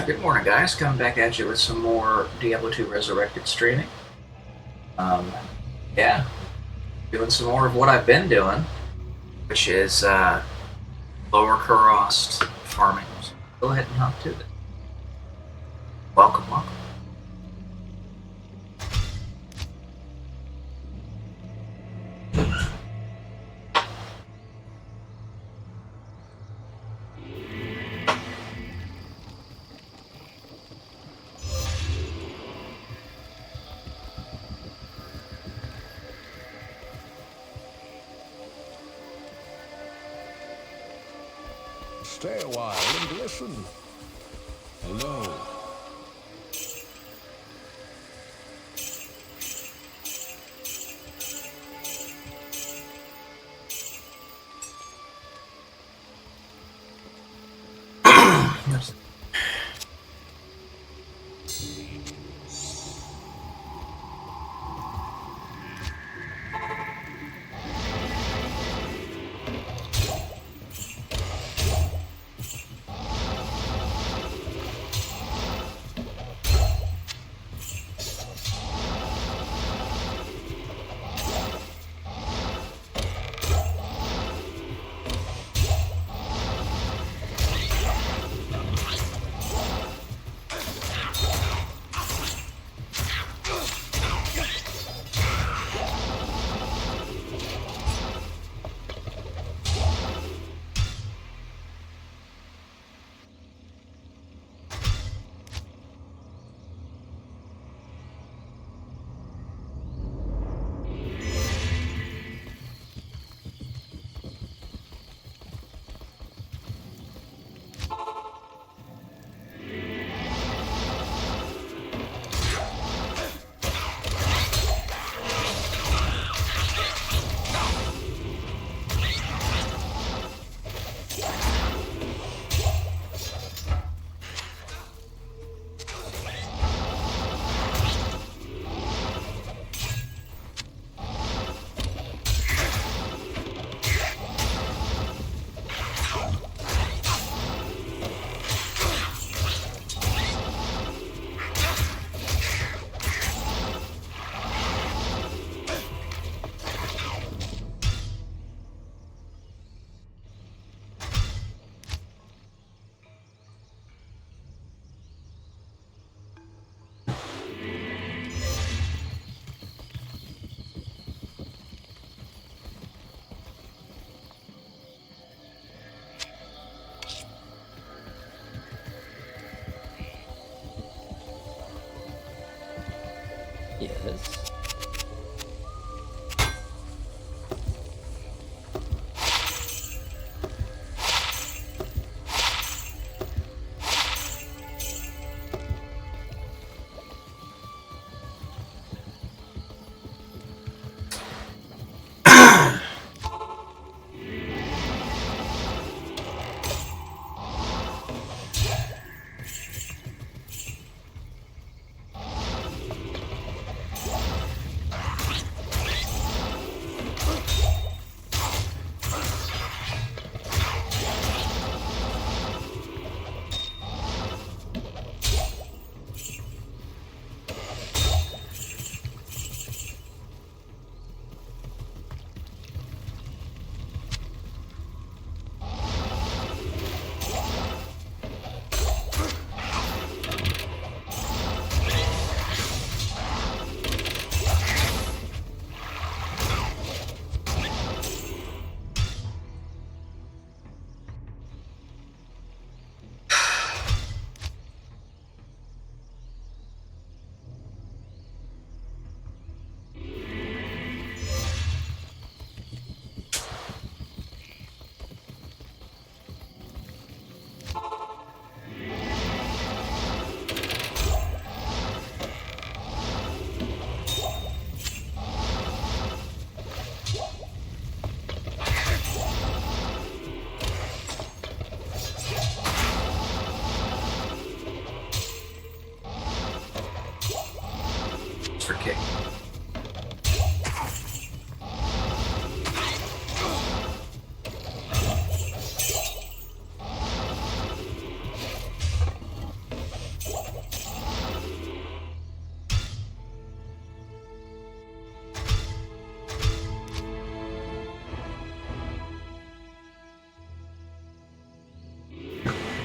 Good morning, guys. Coming back at you with some more Diablo 2 Resurrected streaming. Um, yeah, doing some more of what I've been doing, which is lower cost farming. So go ahead and hop to it. Welcome, welcome. Stay a while and listen. Hello.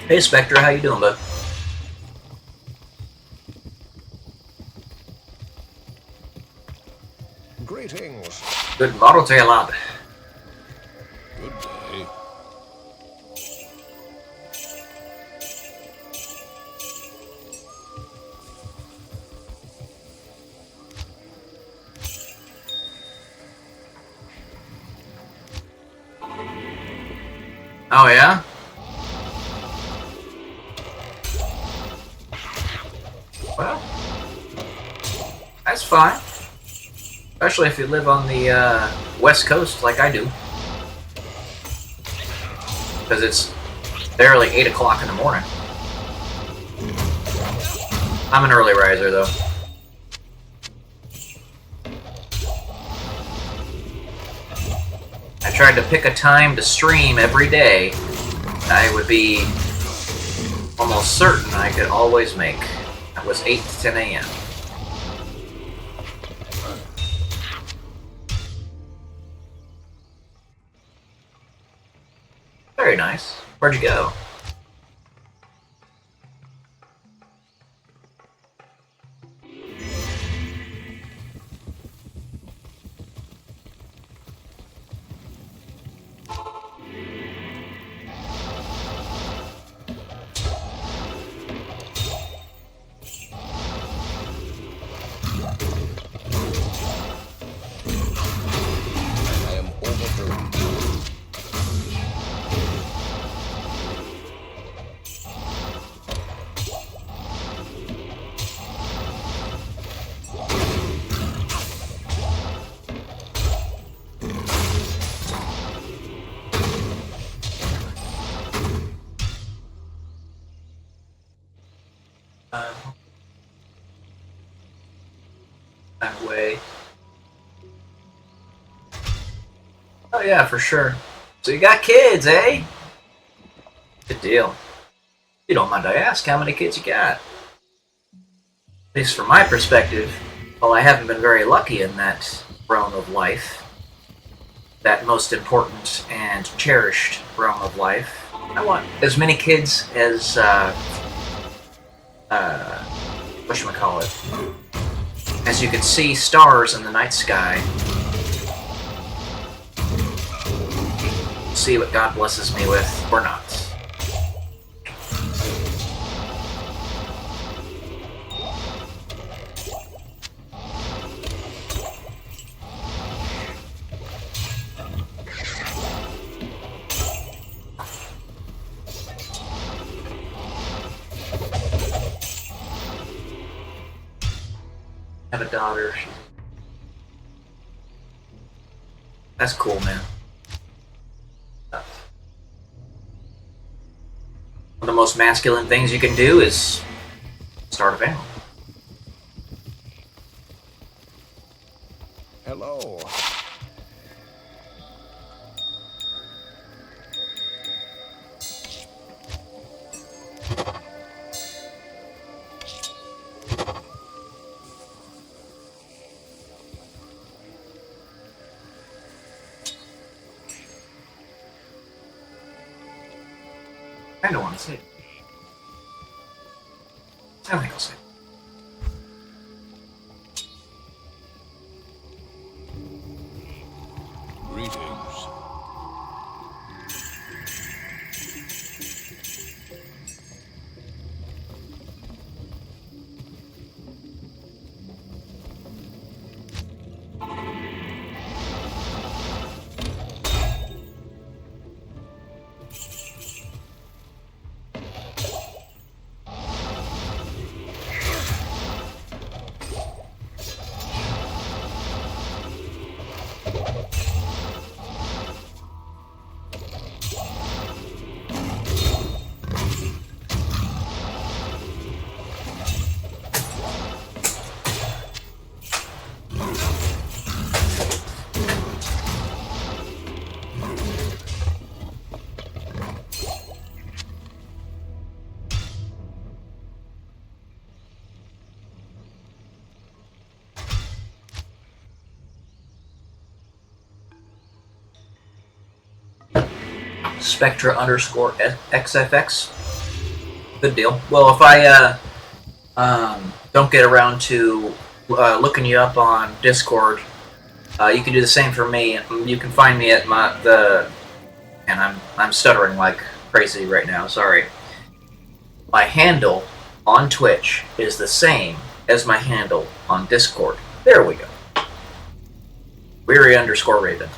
Hey Spectre, how you doing, bud? Greetings. Good model to you, lad. Good day. Oh yeah? Well, that's fine. Especially if you live on the West Coast like I do. Because it's barely 8 o'clock in the morning. I'm an early riser, though. I tried to pick a time to stream every day. I would be almost certain I could always make. That was 8 to 10 a.m. Very nice. Where'd you go? I am overburdened. That way. Oh yeah, for sure. So you got kids, eh? Good deal. You don't mind I ask how many kids you got? At least from my perspective, while I haven't been very lucky in that realm of life, that most important and cherished realm of life, I want as many kids as, whatchamacallit, as you can see stars in the night sky. See what God blesses me with, or not. I have a daughter. That's cool, man. One of the most masculine things you can do is start a family. Hello. I don't want to say it. I think I'll say it. Greetings. Spectra underscore XFX. Good deal. Well, if I don't get around to looking you up on Discord, you can do the same for me. You can find me at and I'm stuttering like crazy right now. Sorry. My handle on Twitch is the same as my handle on Discord. There we go. Weary_Raven.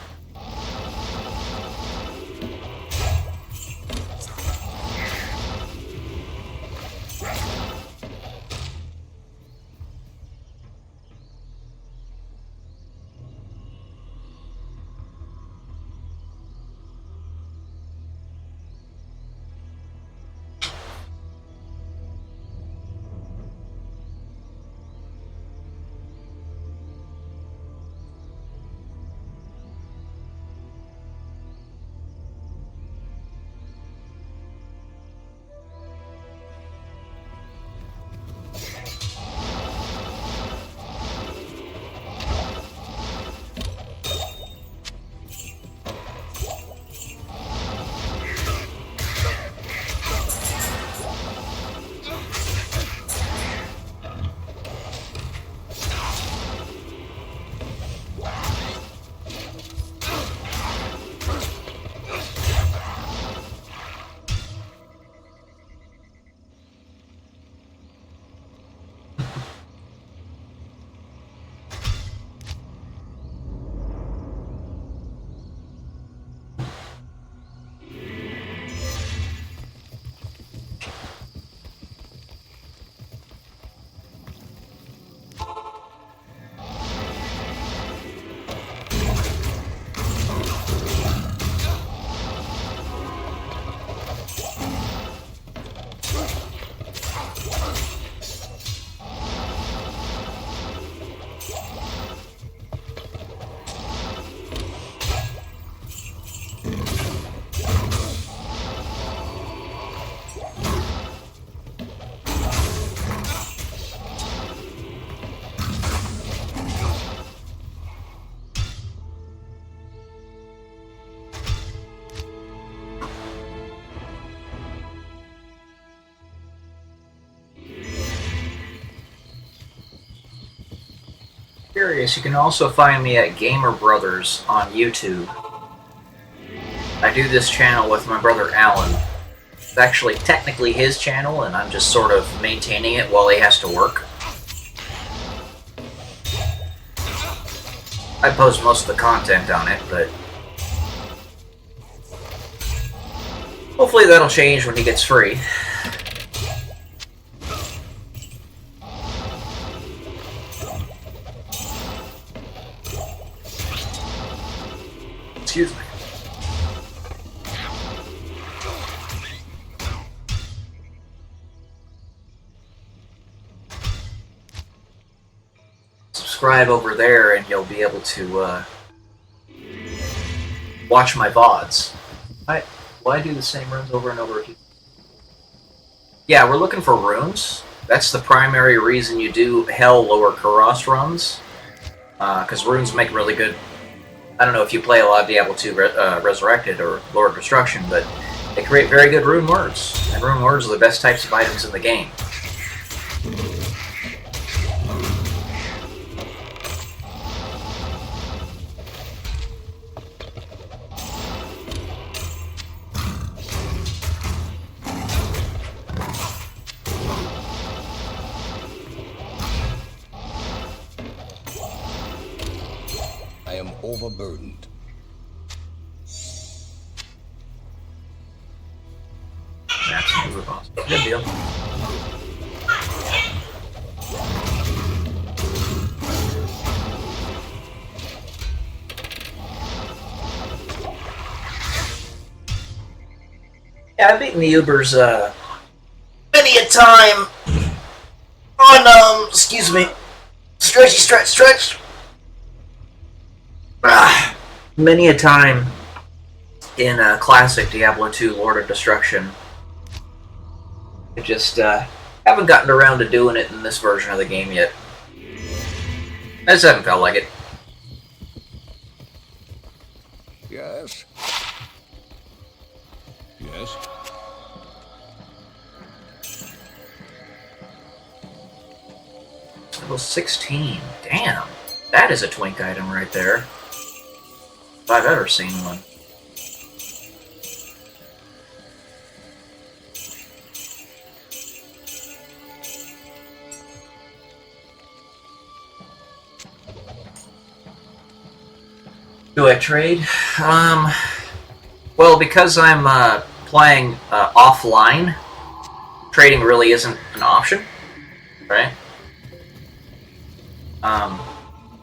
Curious, you can also find me at Gamer Brothers on YouTube. I do this channel with my brother Allen. It's actually technically his channel, and I'm just sort of maintaining it while he has to work. I post most of the content on it, but hopefully that'll change when he gets free. Excuse me. Subscribe over there and you'll be able to watch my VODs. Why do the same runes over and over again? Yeah, we're looking for runes. That's the primary reason you do Hell Lower Karos runs. Because runes make really good... I don't know if you play a lot of Diablo 2 Resurrected or Lord of Destruction, but they create very good rune words. And rune words are the best types of items in the game. I am overburdened. That's a good boss. Good deal. Yeah, I've beaten the Ubers many a time on excuse me, stretch. Many a time in classic Diablo 2 Lord of Destruction. I just haven't gotten around to doing it in this version of the game yet. I just haven't felt like it. Yes. Yes. Level 16. Damn. That is a twink item right there. If I've ever seen one. Do I trade? Well, because I'm playing offline, trading really isn't an option, right?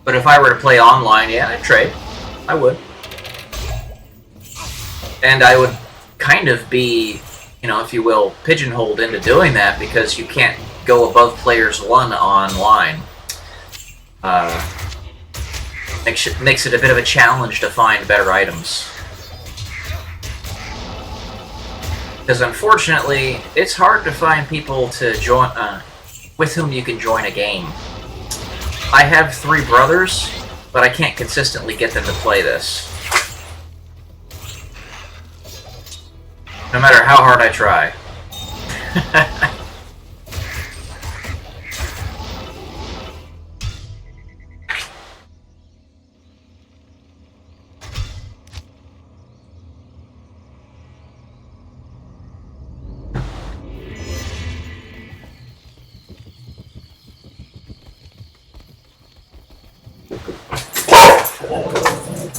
But if I were to play online, yeah, I'd trade. I would. And I would kind of be, you know, if you will, pigeonholed into doing that because you can't go above players 1 online. Makes it a bit of a challenge to find better items. Because unfortunately, it's hard to find people to join, with whom you can join a game. I have 3 brothers, but I can't consistently get them to play this. No matter how hard I try.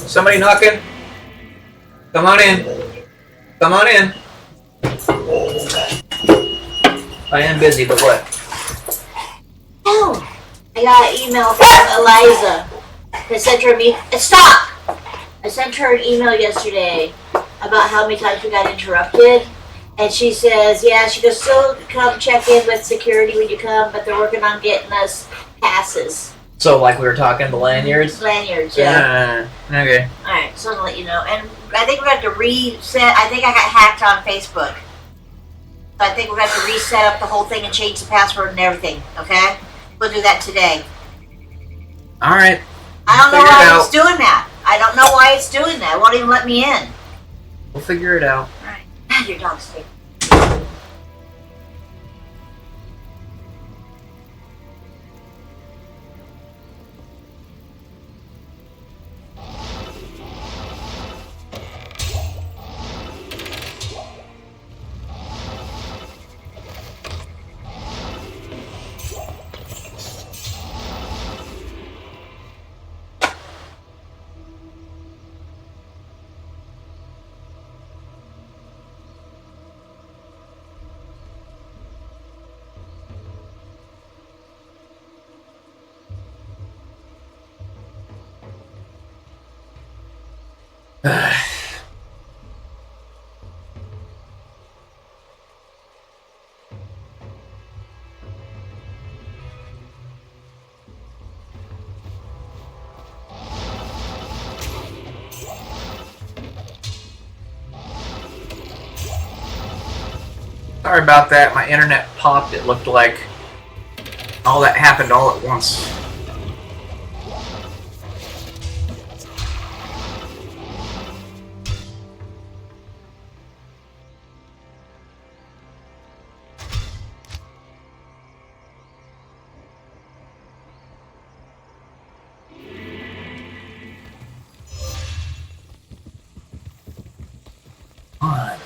Somebody knocking? Come on in. Come on in. I am busy, but what? Oh, I got an email from Eliza. I sent her stop! I sent her an email yesterday about how many times we got interrupted. And she says, yeah, she goes, still come check in with security when you come, but they're working on getting us passes. So, like we were talking, the lanyards? Lanyards, yeah. Okay. Alright, so I'm gonna let you know. And I think we're going to have to reset. I think I got hacked on Facebook. So I think we're going to have to reset up the whole thing and change the password and everything, okay? We'll do that today. Alright. I don't know why it's doing that. I don't know why it's doing that. It won't even let me in. We'll figure it out. Alright. Your dog's sick. Sorry about that. My internet popped. It looked like all that happened all at once. On.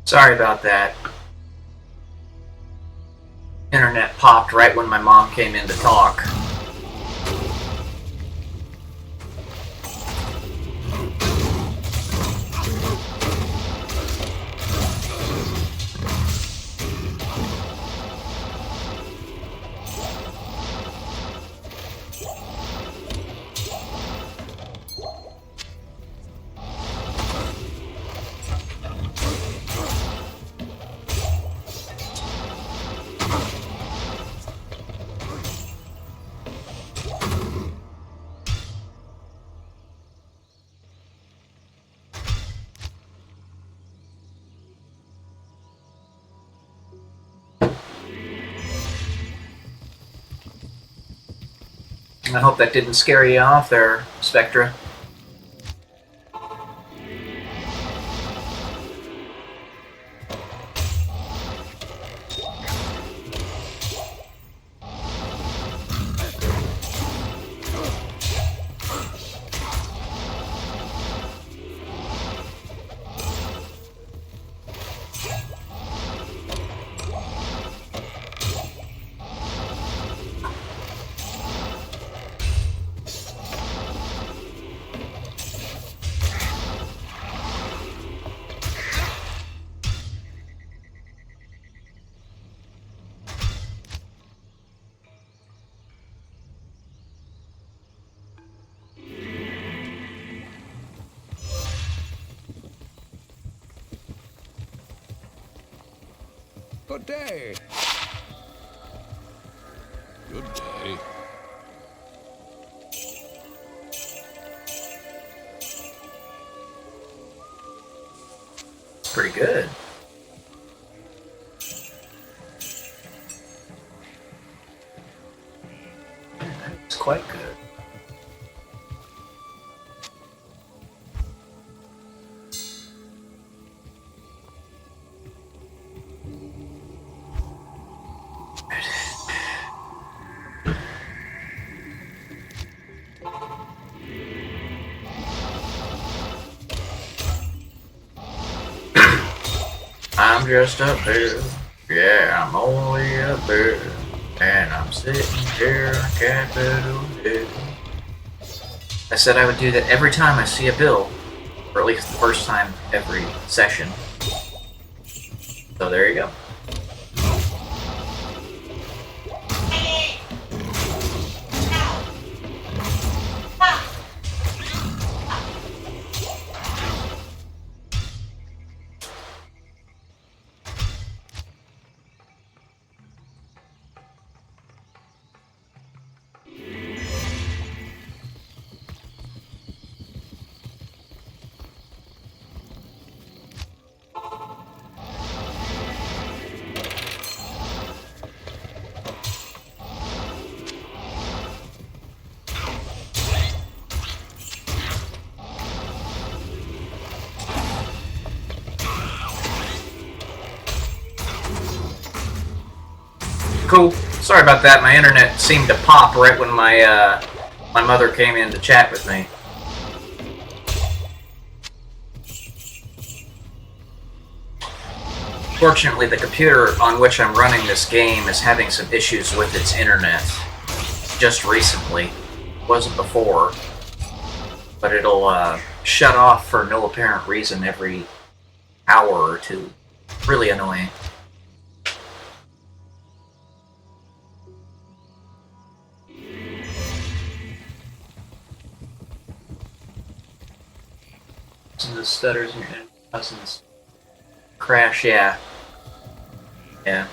Sorry about that. Internet popped right when my mom came in to talk. I hope that didn't scare you off there, Spectra. Good day. Good day. It's pretty good. It's quite good. I'm just up there, yeah, I'm only up there, and I'm sitting here on Capitol Hill. I said I would do that every time I see a bill, or at least the first time every session. So there you go. Cool. Sorry about that. My internet seemed to pop right when my my mother came in to chat with me. Fortunately, the computer on which I'm running this game is having some issues with its internet. Just recently. It wasn't before. But it'll shut off for no apparent reason every hour or two. Really annoying. The stutters and your cousins crash, yeah. Yeah.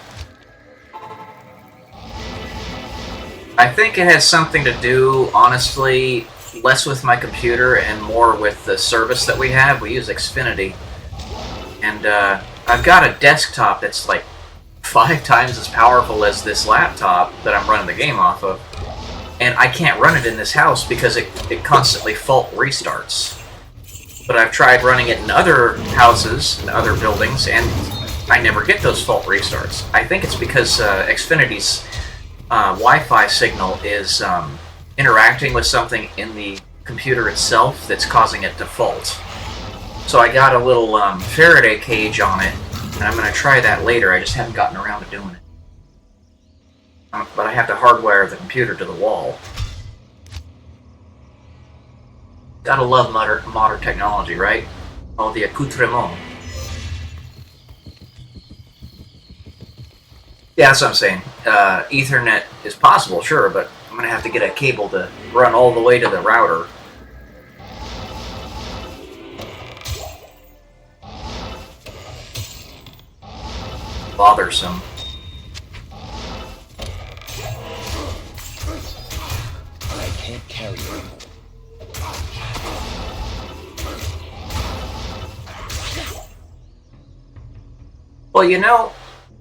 I think it has something to do, honestly, less with my computer and more with the service that we have. We use Xfinity. And I've got a desktop that's like 5 times as powerful as this laptop that I'm running the game off of. And I can't run it in this house because it constantly fault restarts. But I've tried running it in other houses, in other buildings, and I never get those fault restarts. I think it's because Xfinity's Wi-Fi signal is interacting with something in the computer itself that's causing it to fault. So I got a little Faraday cage on it, and I'm going to try that later. I just haven't gotten around to doing it. But I have to hardwire the computer to the wall. Gotta love modern technology, right? All the accoutrements. Yeah, that's what I'm saying. Ethernet is possible, sure, but I'm gonna have to get a cable to run all the way to the router. Bothersome. I can't carry it anymore. Well, you know,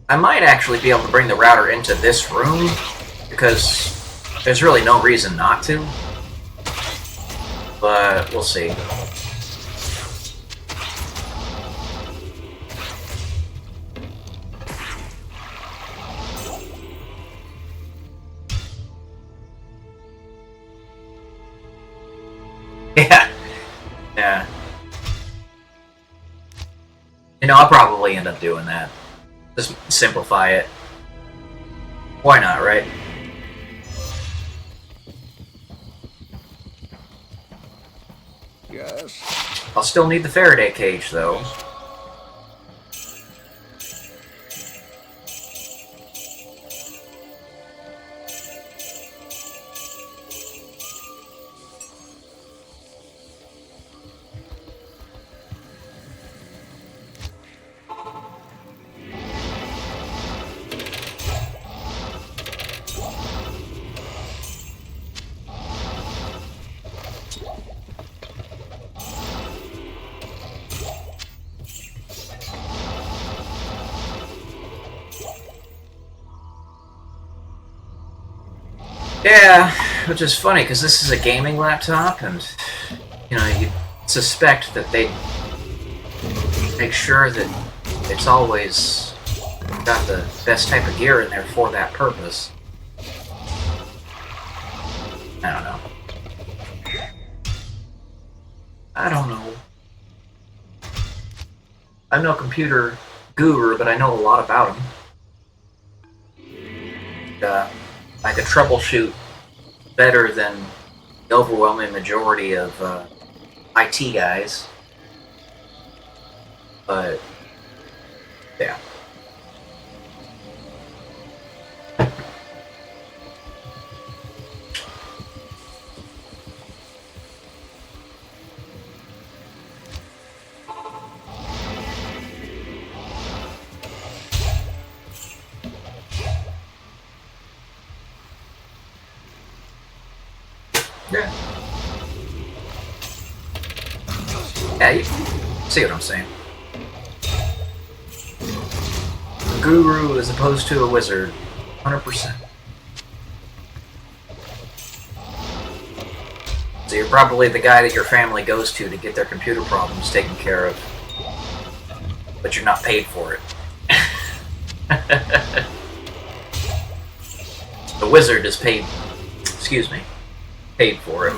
I might actually be able to bring the router into this room, because There's really no reason not to, but we'll see. Yeah. Yeah. You know, I'll probably end up doing that. Just simplify it. Why not, right? Yes. I'll still need the Faraday cage, though. Yeah, which is funny because this is a gaming laptop, and you know you suspect that they make sure that it's always got the best type of gear in there for that purpose. I don't know. I don't know. I'm no computer guru, but I know a lot about them. I could troubleshoot better than the overwhelming majority of IT guys. But, yeah. Yeah. Yeah, you see what I'm saying. A guru as opposed to a wizard. 100%. So you're probably the guy that your family goes to get their computer problems taken care of. But you're not paid for it. The wizard is paid, excuse me, paid for it.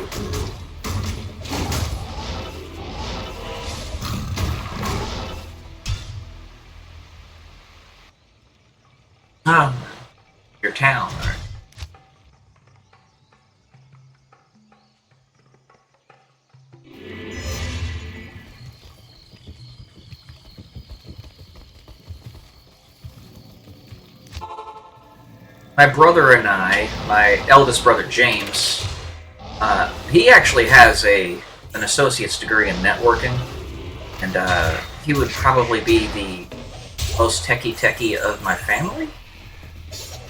Oh, your town, right? My brother and I, my eldest brother James, he actually has an associate's degree in networking, and he would probably be the most techie of my family.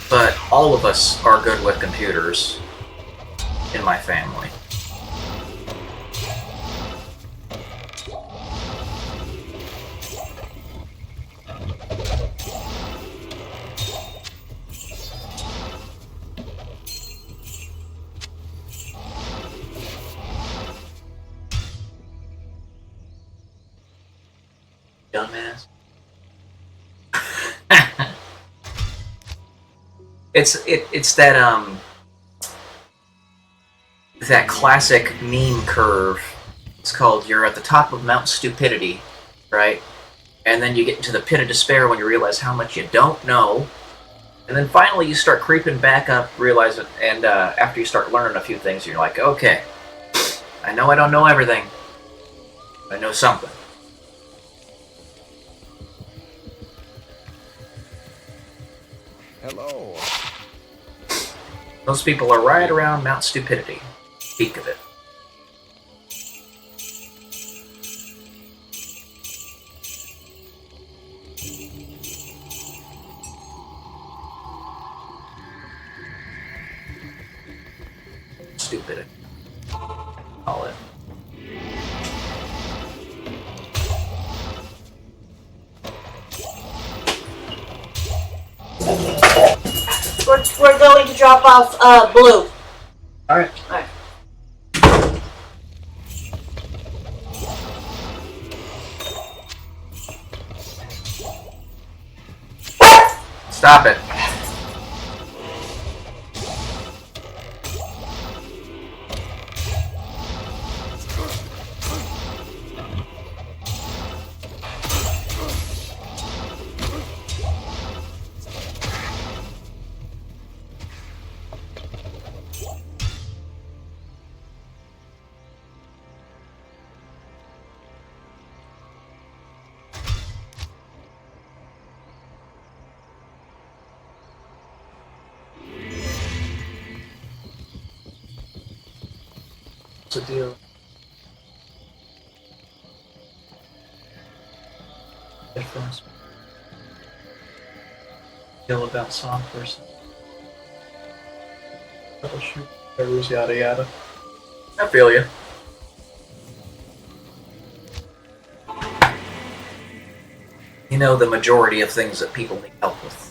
But all of us are good with computers in my family. Dumbass. It's that classic meme curve. It's called you're at the top of Mount Stupidity, right? And then you get into the pit of despair when you realize how much you don't know. And then finally you start creeping back up, realize it, and after you start learning a few things, you're like, okay, I know I don't know everything. I know something. Hello. Those people are right around Mount Stupidity. Peak of it. Stupid. Call it. We're going to drop off Blue. Alright. Alright. Stop it. What's the deal? Difference. Deal about software. Troubleshoot. Errors, yada yada. I feel you. You know the majority of things that people need help with.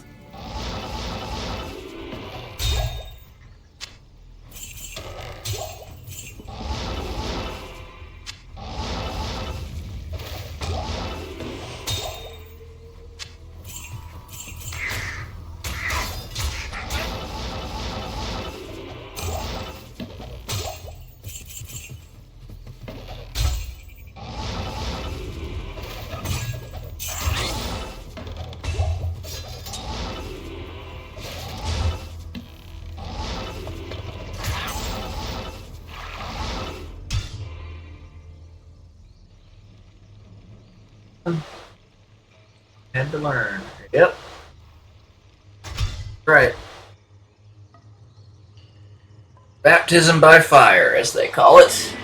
Had to learn. Yep. Right. Baptism by fire, as they call it.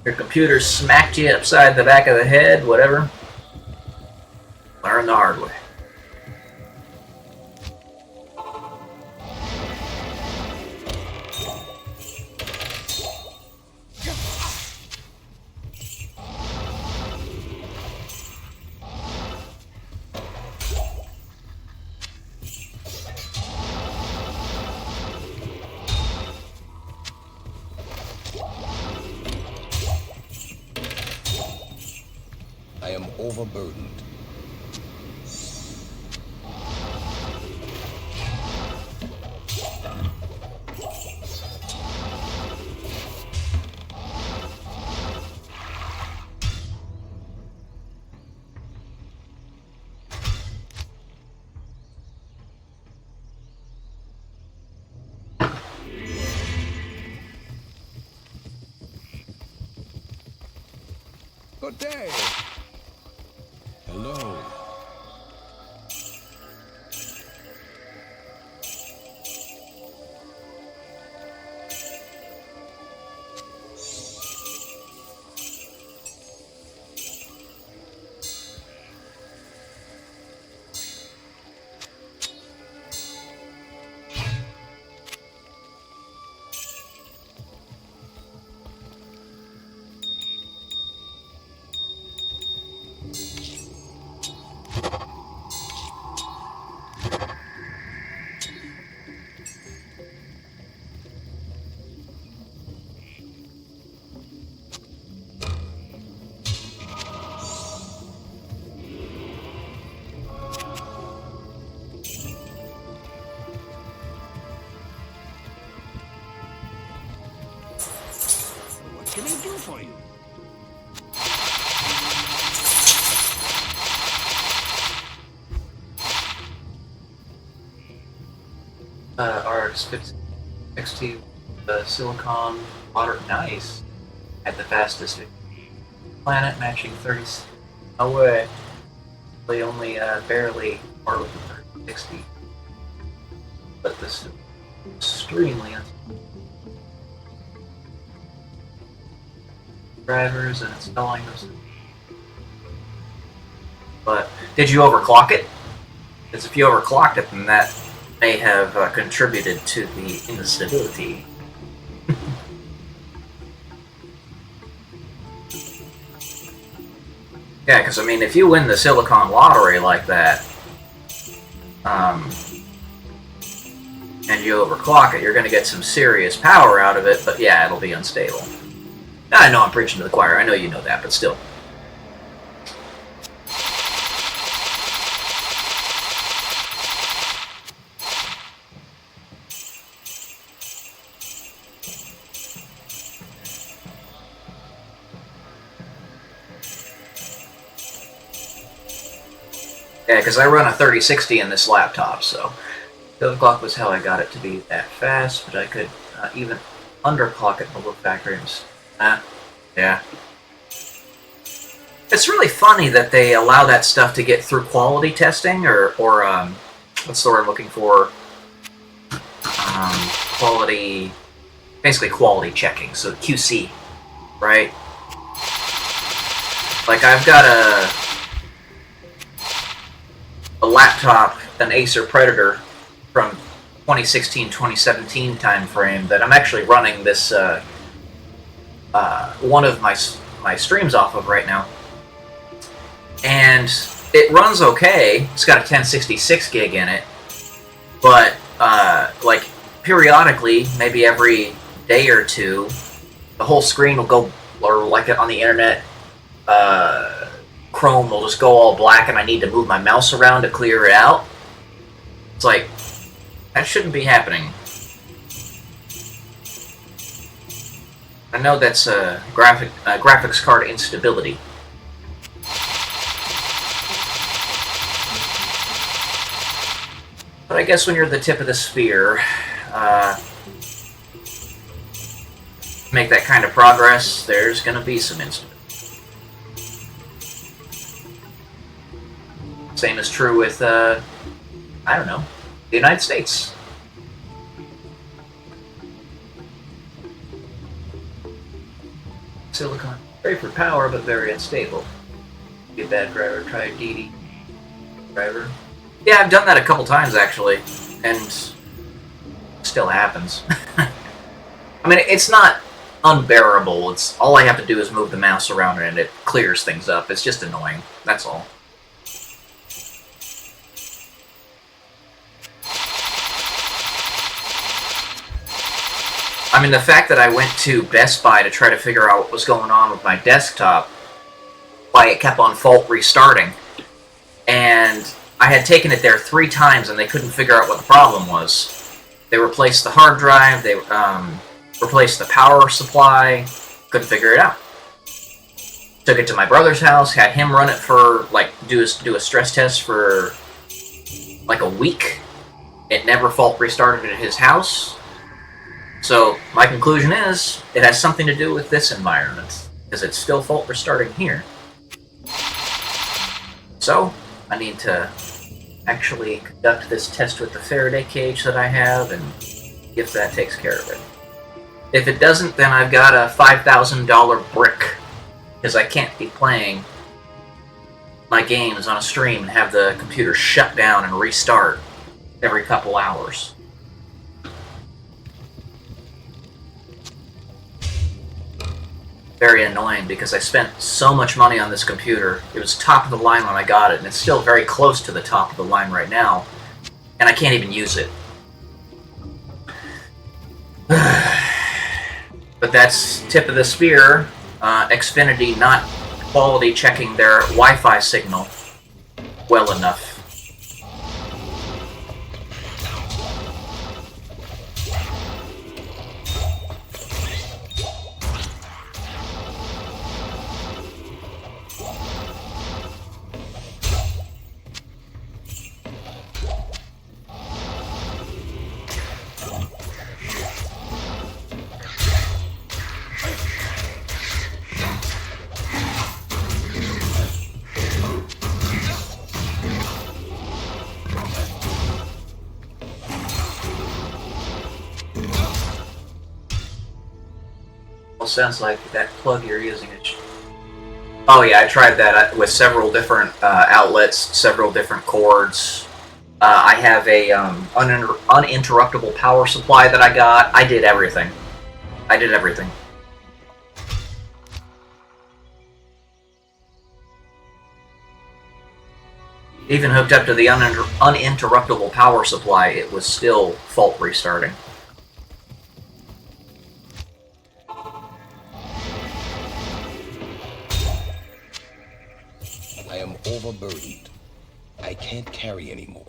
Your computer smacked you upside the back of the head, whatever. Learn the hard way. I am overburdened. Good day. Hello. What can I do for you? RX 60 the silicon water. Nice. Had the fastest planet matching 30. No way. They only barely are with the 3060. But this is extremely drivers and installing those. But did you overclock it? Because if you overclocked it, then that may have contributed to the instability. Yeah, because I mean, if you win the silicon lottery like that, and you overclock it, you're going to get some serious power out of it, but yeah, it'll be unstable. I know I'm preaching to the choir, I know you know that, but still. Yeah, because I run a 3060 in this laptop, so the overclock was how I got it to be that fast, but I could even underclock it below factory. Yeah. It's really funny that they allow that stuff to get through quality testing, or what's the word I'm looking for? Quality, basically quality checking, so QC, right? Like I've got a laptop, an Acer Predator from 2016-2017 time frame that I'm actually running this one of my streams off of right now, and it runs okay. It's got a 1066 gig in it, but like periodically, maybe every day or two, the whole screen will go, or like on the internet, Chrome will just go all black, and I need to move my mouse around to clear it out. It's like, that shouldn't be happening. I know that's graphics card instability. But I guess when you're the tip of the spear, make that kind of progress, there's going to be some instability. Same is true with, I don't know, the United States. Silicon, great for power, but very unstable. Be a bad driver, try DD driver. Yeah, I've done that a couple times, actually, and still happens. I mean, it's not unbearable. It's all I have to do is move the mouse around and it clears things up. It's just annoying, that's all. I mean, the fact that I went to Best Buy to try to figure out what was going on with my desktop, why it kept on fault restarting, and I had taken it there 3 times and they couldn't figure out what the problem was. They replaced the hard drive, they replaced the power supply, couldn't figure it out. Took it to my brother's house, had him run it for, like, do a stress test for, like, a week. It never fault restarted at his house. So, my conclusion is, it has something to do with this environment, because it's still fault restarting here. So, I need to actually conduct this test with the Faraday cage that I have, and if that takes care of it. If it doesn't, then I've got a $5,000 brick, because I can't be playing my games on a stream and have the computer shut down and restart every couple hours. Very annoying, because I spent so much money on this computer. It was top of the line when I got it, and it's still very close to the top of the line right now, and I can't even use it. But that's tip of the spear. Xfinity not quality checking their Wi-Fi signal well enough. Sounds like that plug you're using is... Oh yeah, I tried that with several different outlets, several different cords. I have a uninterruptible power supply that I got. I did everything. Even hooked up to the uninterruptible power supply, it was still fault restarting. I am overburdened. I can't carry anymore.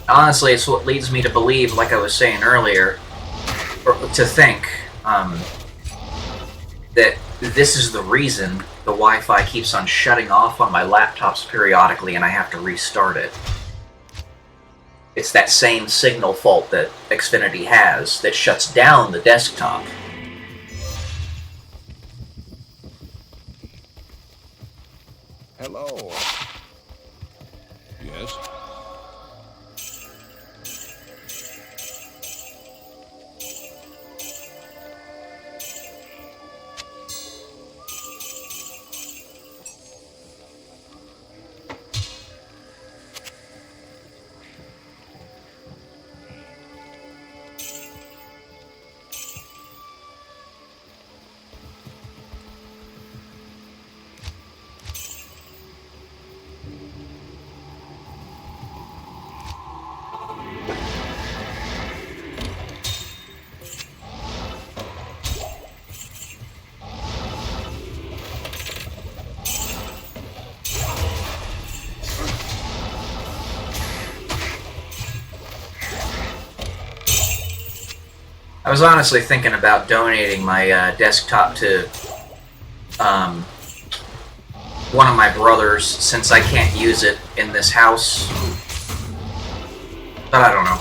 Honestly, it's what leads me to believe, like I was saying earlier, or to think, that this is the reason the Wi-Fi keeps on shutting off on my laptops periodically and I have to restart it. It's that same signal fault that Xfinity has that shuts down the desktop. Hello. Yes? I was honestly thinking about donating my desktop to one of my brothers, since I can't use it in this house. But I don't know.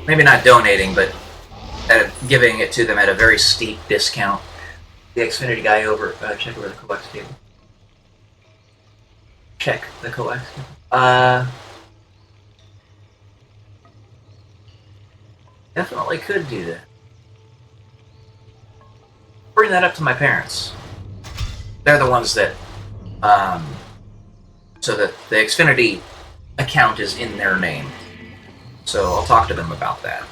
Maybe not donating, but giving it to them at a very steep discount. The Xfinity guy over, check over the coax cable. Check the coax cable. Definitely could do that. Bring that up to my parents. They're the ones that, so that the Xfinity account is in their name. So I'll talk to them about that.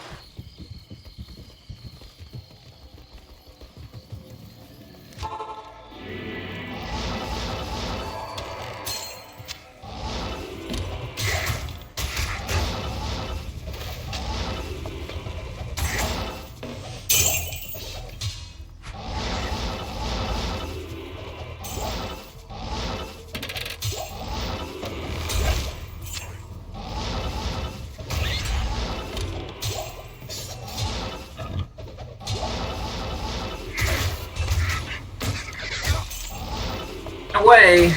In a way,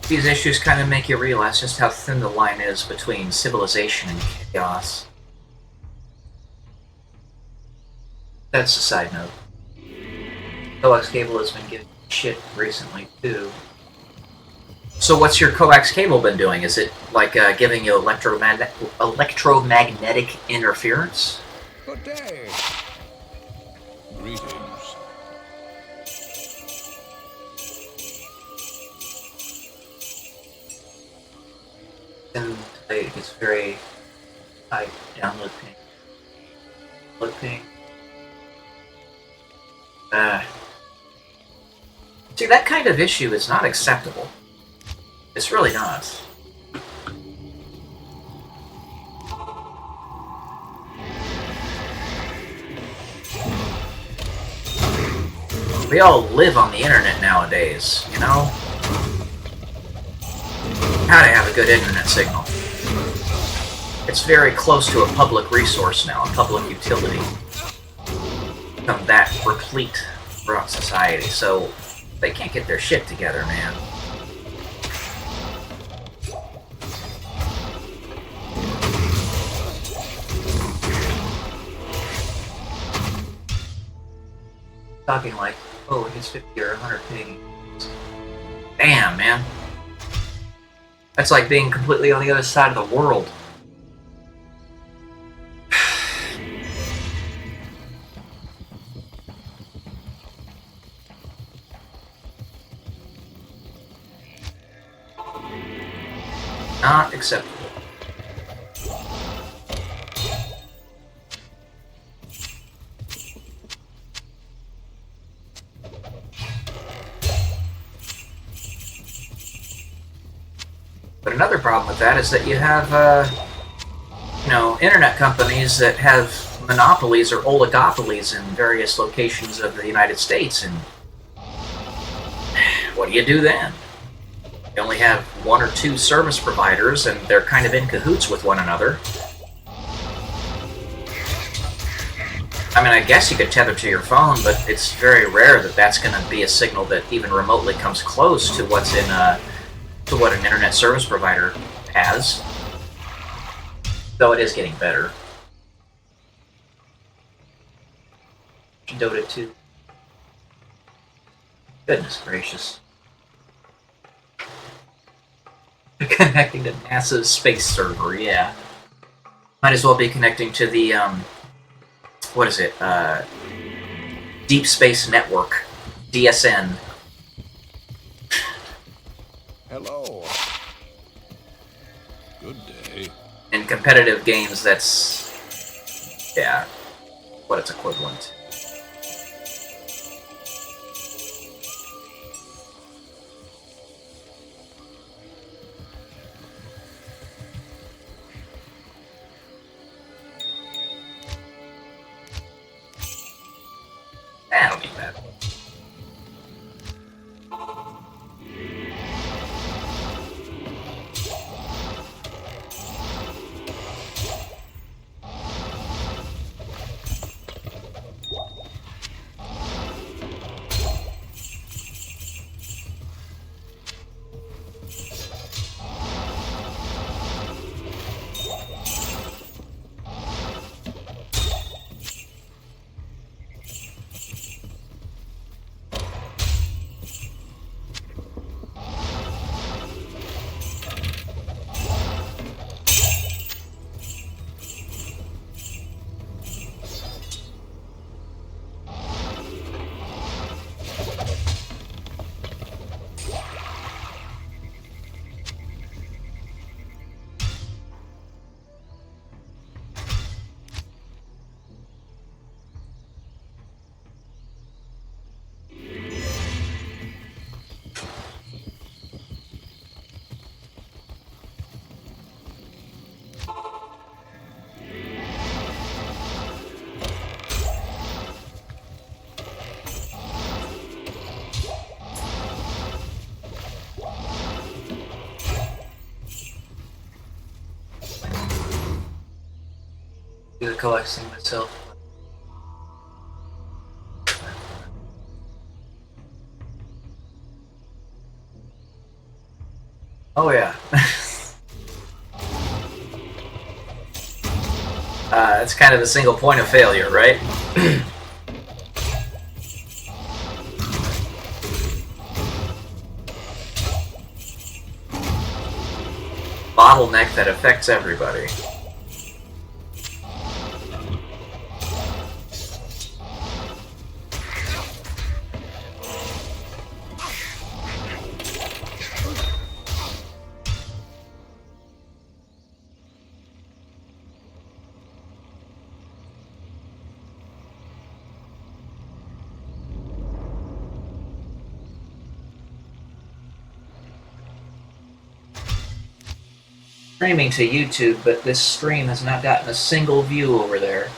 these issues kind of make you realize just how thin the line is between civilization and chaos. That's a side note. Coax cable has been giving shit recently, too. So what's your coax cable been doing? Is it, like, giving you electromagnetic interference? Good day. Greetings. And it gets very high download ping. Load ping. See, that kind of issue is not acceptable. It's really not. We all live on the internet nowadays, you know? How to have a good internet signal. It's very close to a public resource now, a public utility. Become that replete throughout society, so they can't get their shit together, man. Talking like, oh, it gets 50 or 100 ping. Damn, man. That's like being completely on the other side of the world. Not acceptable. But another problem with that is that you have, internet companies that have monopolies or oligopolies in various locations of the United States, and what do you do then? You only have one or two service providers, and they're kind of in cahoots with one another. I mean, I guess you could tether to your phone, but it's very rare that that's going to be a signal that even remotely comes close to what's in to what an internet service provider has. Though it is getting better. Dota 2. Goodness gracious. Connecting to NASA's space server, yeah. Might as well be connecting to the, what is it? Deep Space Network. DSN. Hello. Good day. In competitive games, that's, yeah, what it's equivalent to. That'll be bad. Do the collecting myself. Oh yeah. That's kind of the single point of failure, right? Bottleneck that affects everybody. Streaming to YouTube, but this stream has not gotten a single view over there.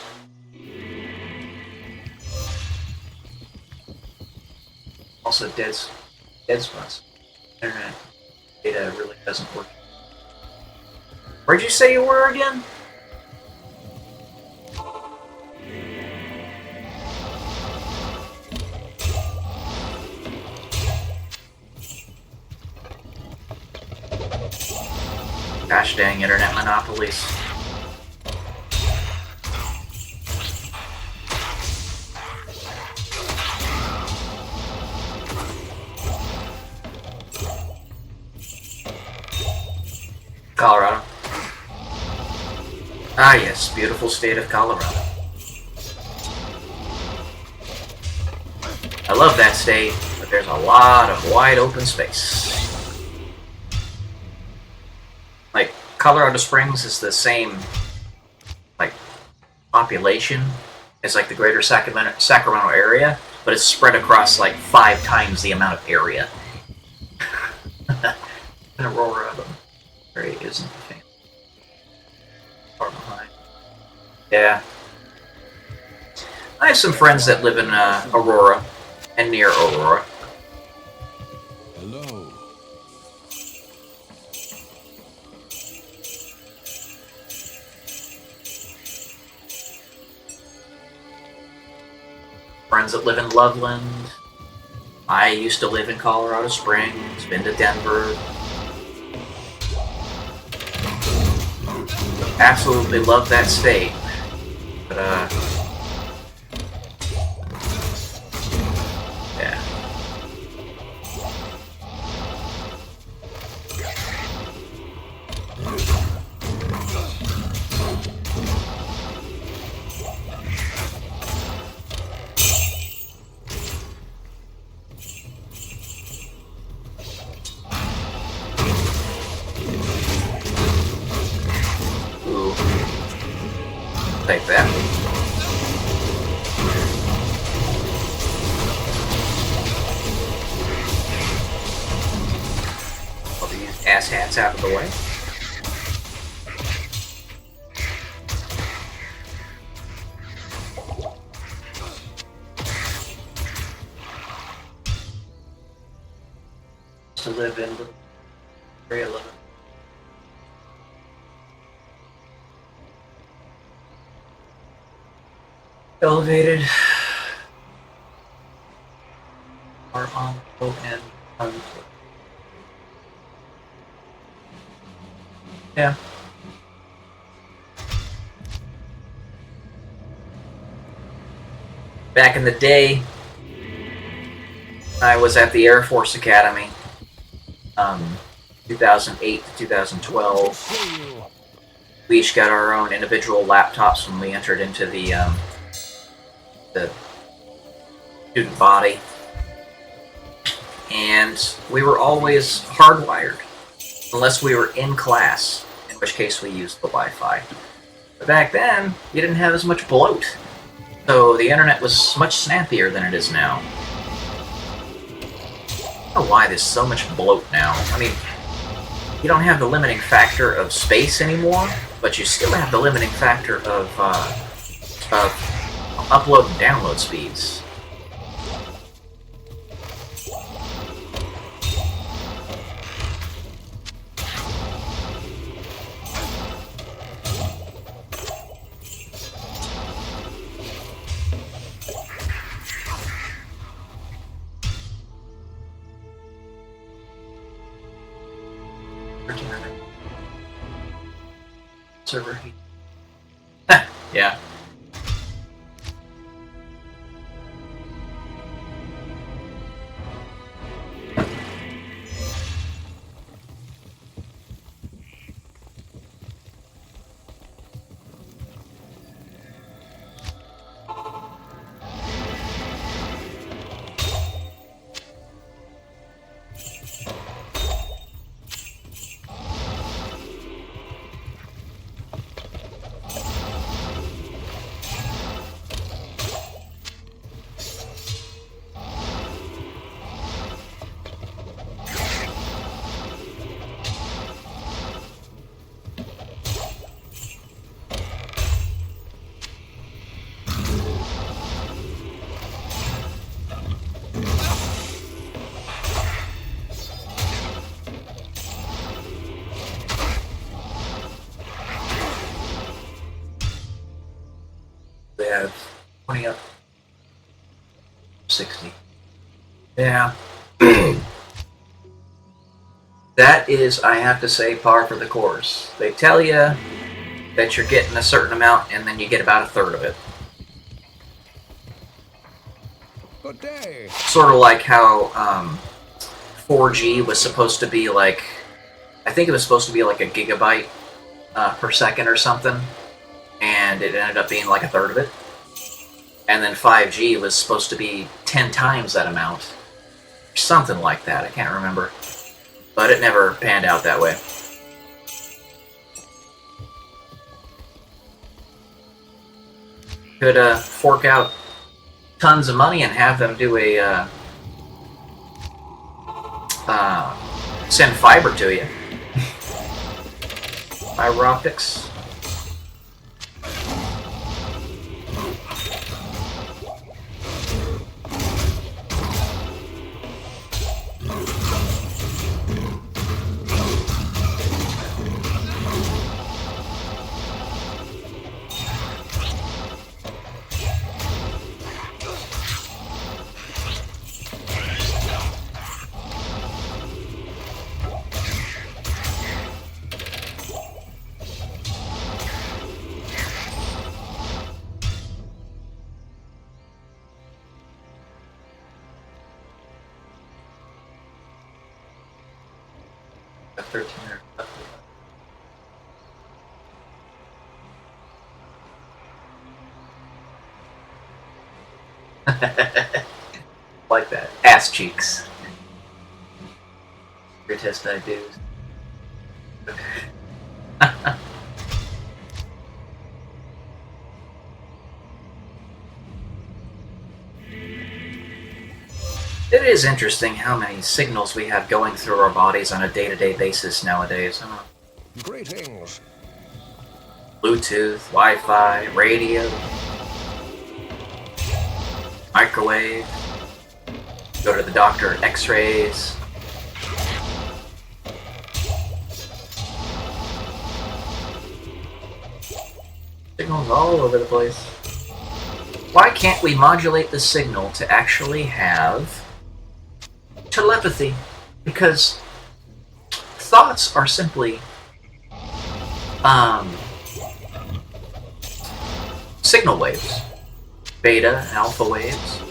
Also, dead spots. Internet data really doesn't work. Where'd you say you were again? Gosh dang internet monopolies. Colorado. Ah, yes, beautiful state of Colorado. I love that state, but there's a lot of wide open space. Like, Colorado Springs is the same, like, population as, like, the greater Sacramento area, but it's spread across, like, 5 times the amount of area. In Aurora, but Ray isn't famous. Far behind. Yeah. I have some friends that live in Aurora and near Aurora. Hello. Friends that live in Loveland. I used to live in Colorado Springs, been to Denver. Absolutely love that state. But, yeah. Ooh. Take that. All these asshats out of the way. To live in the area 11. Elevated are on low end. Yeah. Back in the day, I was at the Air Force Academy, 2008 to 2012. We each got our own individual laptops when we entered into the student body, and we were always hardwired, unless we were in class, in which case we used the Wi-Fi. But back then, you didn't have as much bloat, so the internet was much snappier than it is now. I don't know why there's so much bloat now. I mean, you don't have the limiting factor of space anymore, but you still have the limiting factor of upload and download speeds. Server heat. Yeah. They have 20 up, 60. Yeah. That is, I have to say, par for the course. They tell you that you're getting a certain amount, and then you get about a third of it. Good day. Sort of like how 4G was supposed to be like I think it was supposed to be like a gigabyte per second or something, and it ended up being like a third of it. And then 5G was supposed to be 10 times that amount. Something like that, I can't remember. But it never panned out that way. Could fork out tons of money and have them do a send fiber to you. Fiber optics. Like that. Ass cheeks. Greatest I do. It is interesting how many signals we have going through our bodies on a day-to-day basis nowadays. Huh? Greetings. Bluetooth, Wi-Fi, radio, microwave, go to the doctor, x-rays. Signals all over the place. Why can't we modulate the signal to actually have telepathy? Because thoughts are simply signal waves, beta and alpha waves.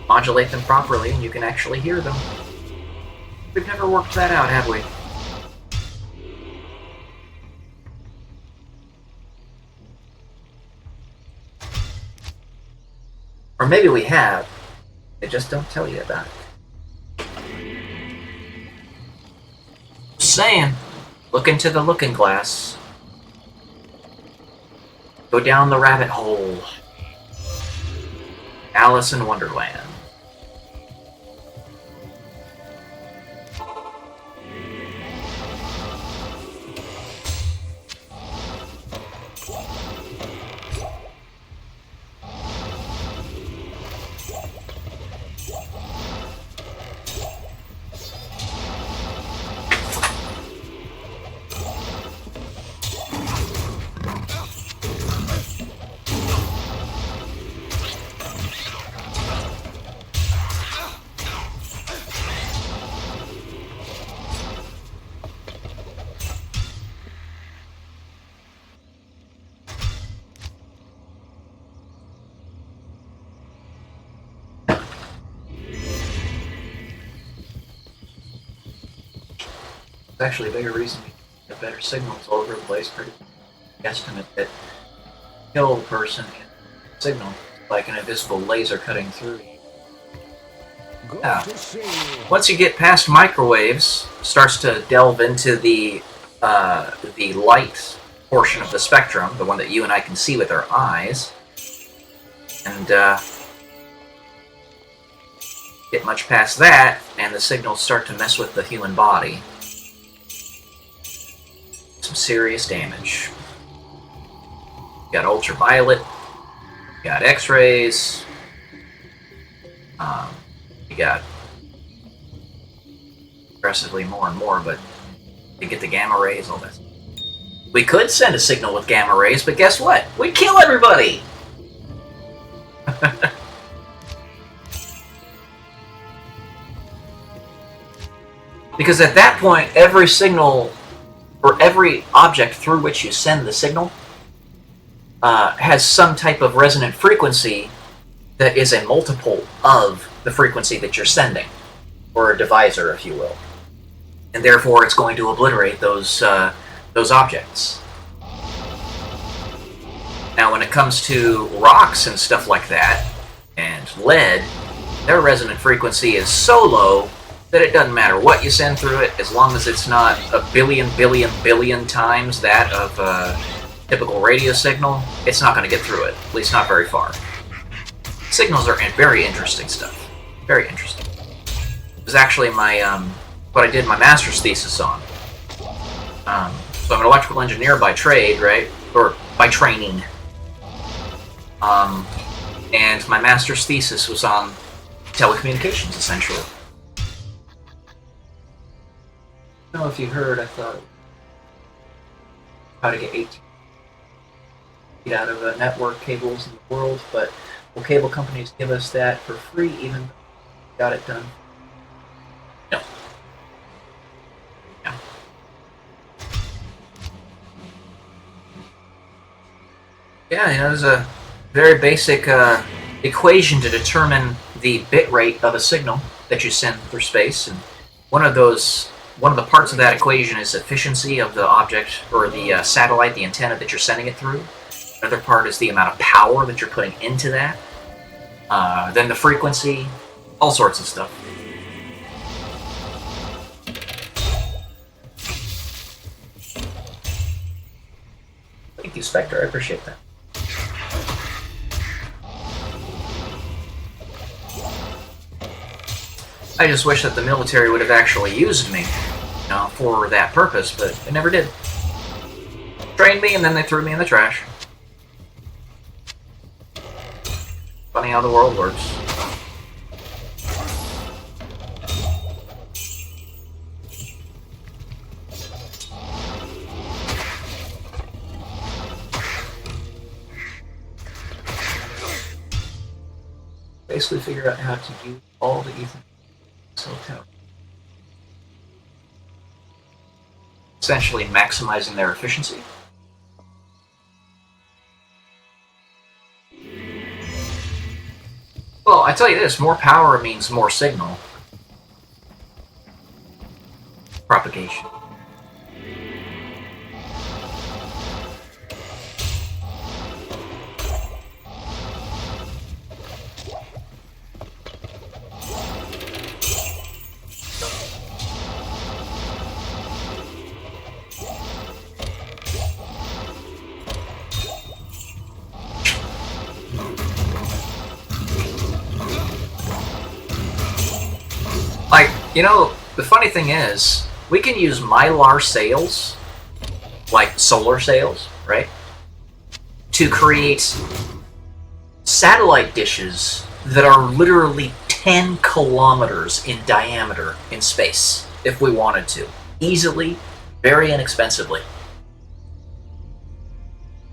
Modulate them properly and you can actually hear them. We've never worked that out, have we? Or maybe we have, they just don't tell you about it. Just saying, look into the looking glass. Go down the rabbit hole. Alice in Wonderland. Actually a bigger reason we get better signals all over the place. Pretty estimate that kill the person in signal like an invisible laser cutting through. Now, once you get past microwaves, starts to delve into the light portion of the spectrum, the one that you and I can see with our eyes, and get much past that, and the signals start to mess with the human body. Some serious damage. You got ultraviolet, you got x-rays, you got progressively more and more, but you get the gamma rays, all that. We could send a signal with gamma rays, but guess what? We'd kill everybody! Because at that point, every signal or every object through which you send the signal has some type of resonant frequency that is a multiple of the frequency that you're sending, or a divisor, if you will. and therefore it's going to obliterate those objects. Now, when it comes to rocks and stuff like that, and lead, their resonant frequency is so low that it doesn't matter what you send through it, as long as it's not a billion times that of a typical radio signal, it's not going to get through it, at least not very far. Signals are very interesting stuff. Very interesting. It was actually my what I did my master's thesis on. So I'm an electrical engineer by trade, right? Or by training. And my master's thesis was on telecommunications, essentially. I don't know if you heard, I thought how to get 18 feet out of network cables in the world, but will cable companies give us that for free even though we got it done? No. No. Yeah, there's a very basic equation to determine the bit rate of a signal that you send through space, and one of the parts of that equation is efficiency of the object or the satellite, the antenna that you're sending it through. Another part is the amount of power that you're putting into that. Then the frequency, all sorts of stuff. Thank you, Spectre. I appreciate that. I just wish that the military would have actually used me, for that purpose, but they never did. Trained me and then they threw me in the trash. Funny how the world works. Basically figure out how to use all the Ethernet. Essentially maximizing their efficiency. Well, I tell you this, more power means more signal propagation. Like, the funny thing is, we can use mylar sails, like solar sails, right? To create satellite dishes that are literally 10 kilometers in diameter in space, if we wanted to. Easily, very inexpensively.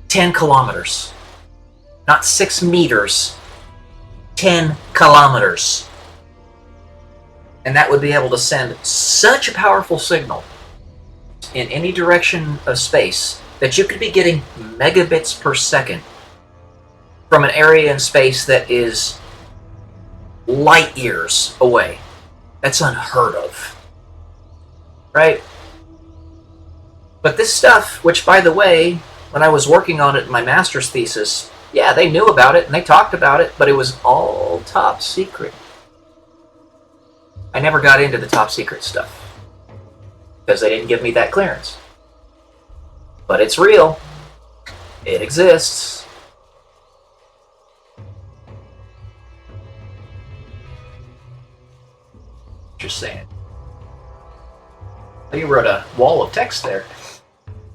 10 kilometers. Not 6 meters. 10 kilometers. And that would be able to send such a powerful signal in any direction of space that you could be getting megabits per second from an area in space that is light years away. That's unheard of. Right? But this stuff, which by the way, when I was working on it in my master's thesis, yeah, they knew about it and they talked about it, but it was all top secret. I never got into the top secret stuff because they didn't give me that clearance. But it's real. It exists. Just saying. You wrote a wall of text there.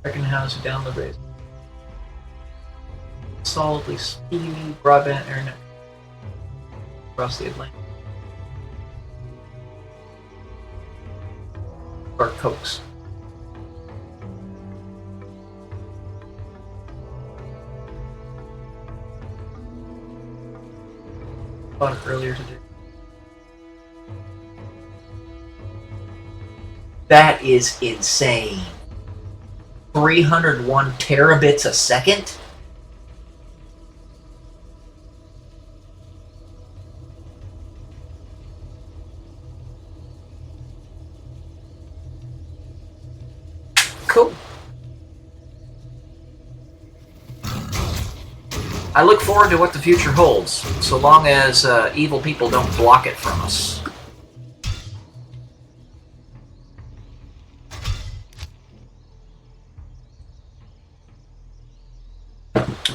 Recognize how to download raise. Solidly speedy broadband internet across the Atlantic. Or Cokes. Bought it earlier today. That is insane. 301 terabits a second? Cool. I look forward to what the future holds, so long as evil people don't block it from us.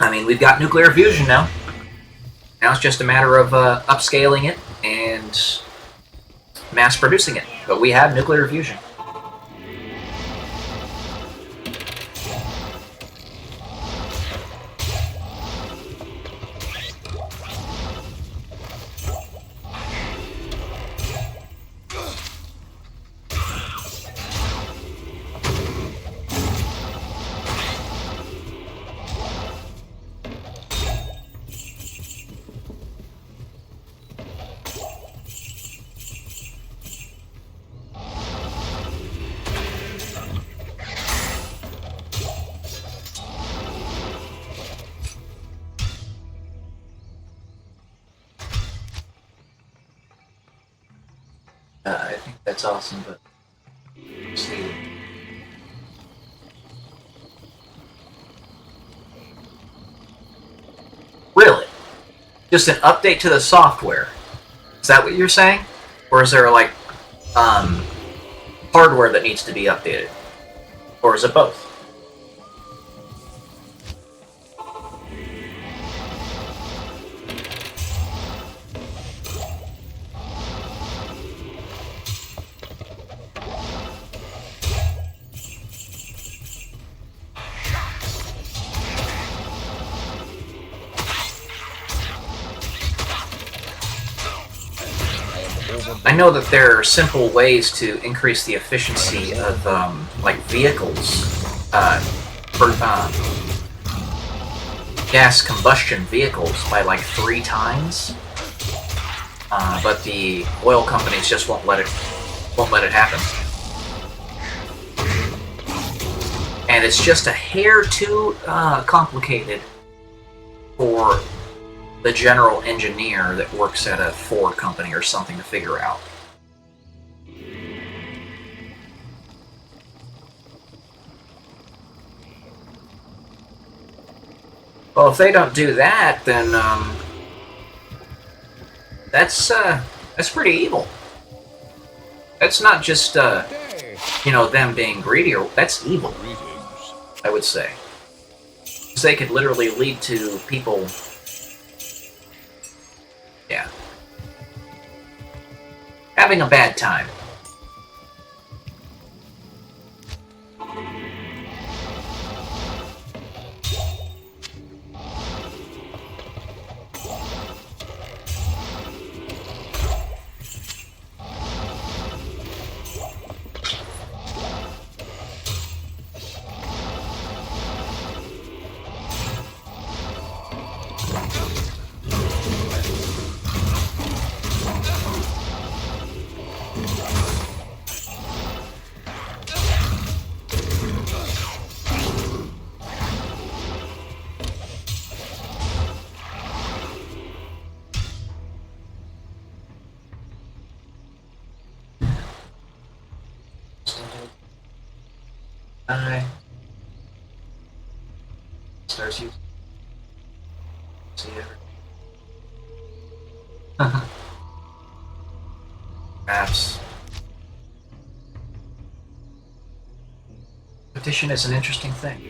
I mean, we've got nuclear fusion now. Now it's just a matter of upscaling it and mass producing it. But we have nuclear fusion. I think that's awesome, but see. Really? Just an update to the software? Is that what you're saying? Or is there like hardware that needs to be updated? Or is it both? I know that there are simple ways to increase the efficiency of like vehicles, for gas combustion vehicles by like 3 times, but the oil companies just won't let it happen. And it's just a hair too complicated for the general engineer that works at a Ford company or something to figure out. Well, if they don't do that, then that's pretty evil. That's not just them being greedy, or that's evil. I would say, because they could literally lead to people. Yeah. Having a bad time. Starts you. See everything. Maps. Petition is an interesting thing.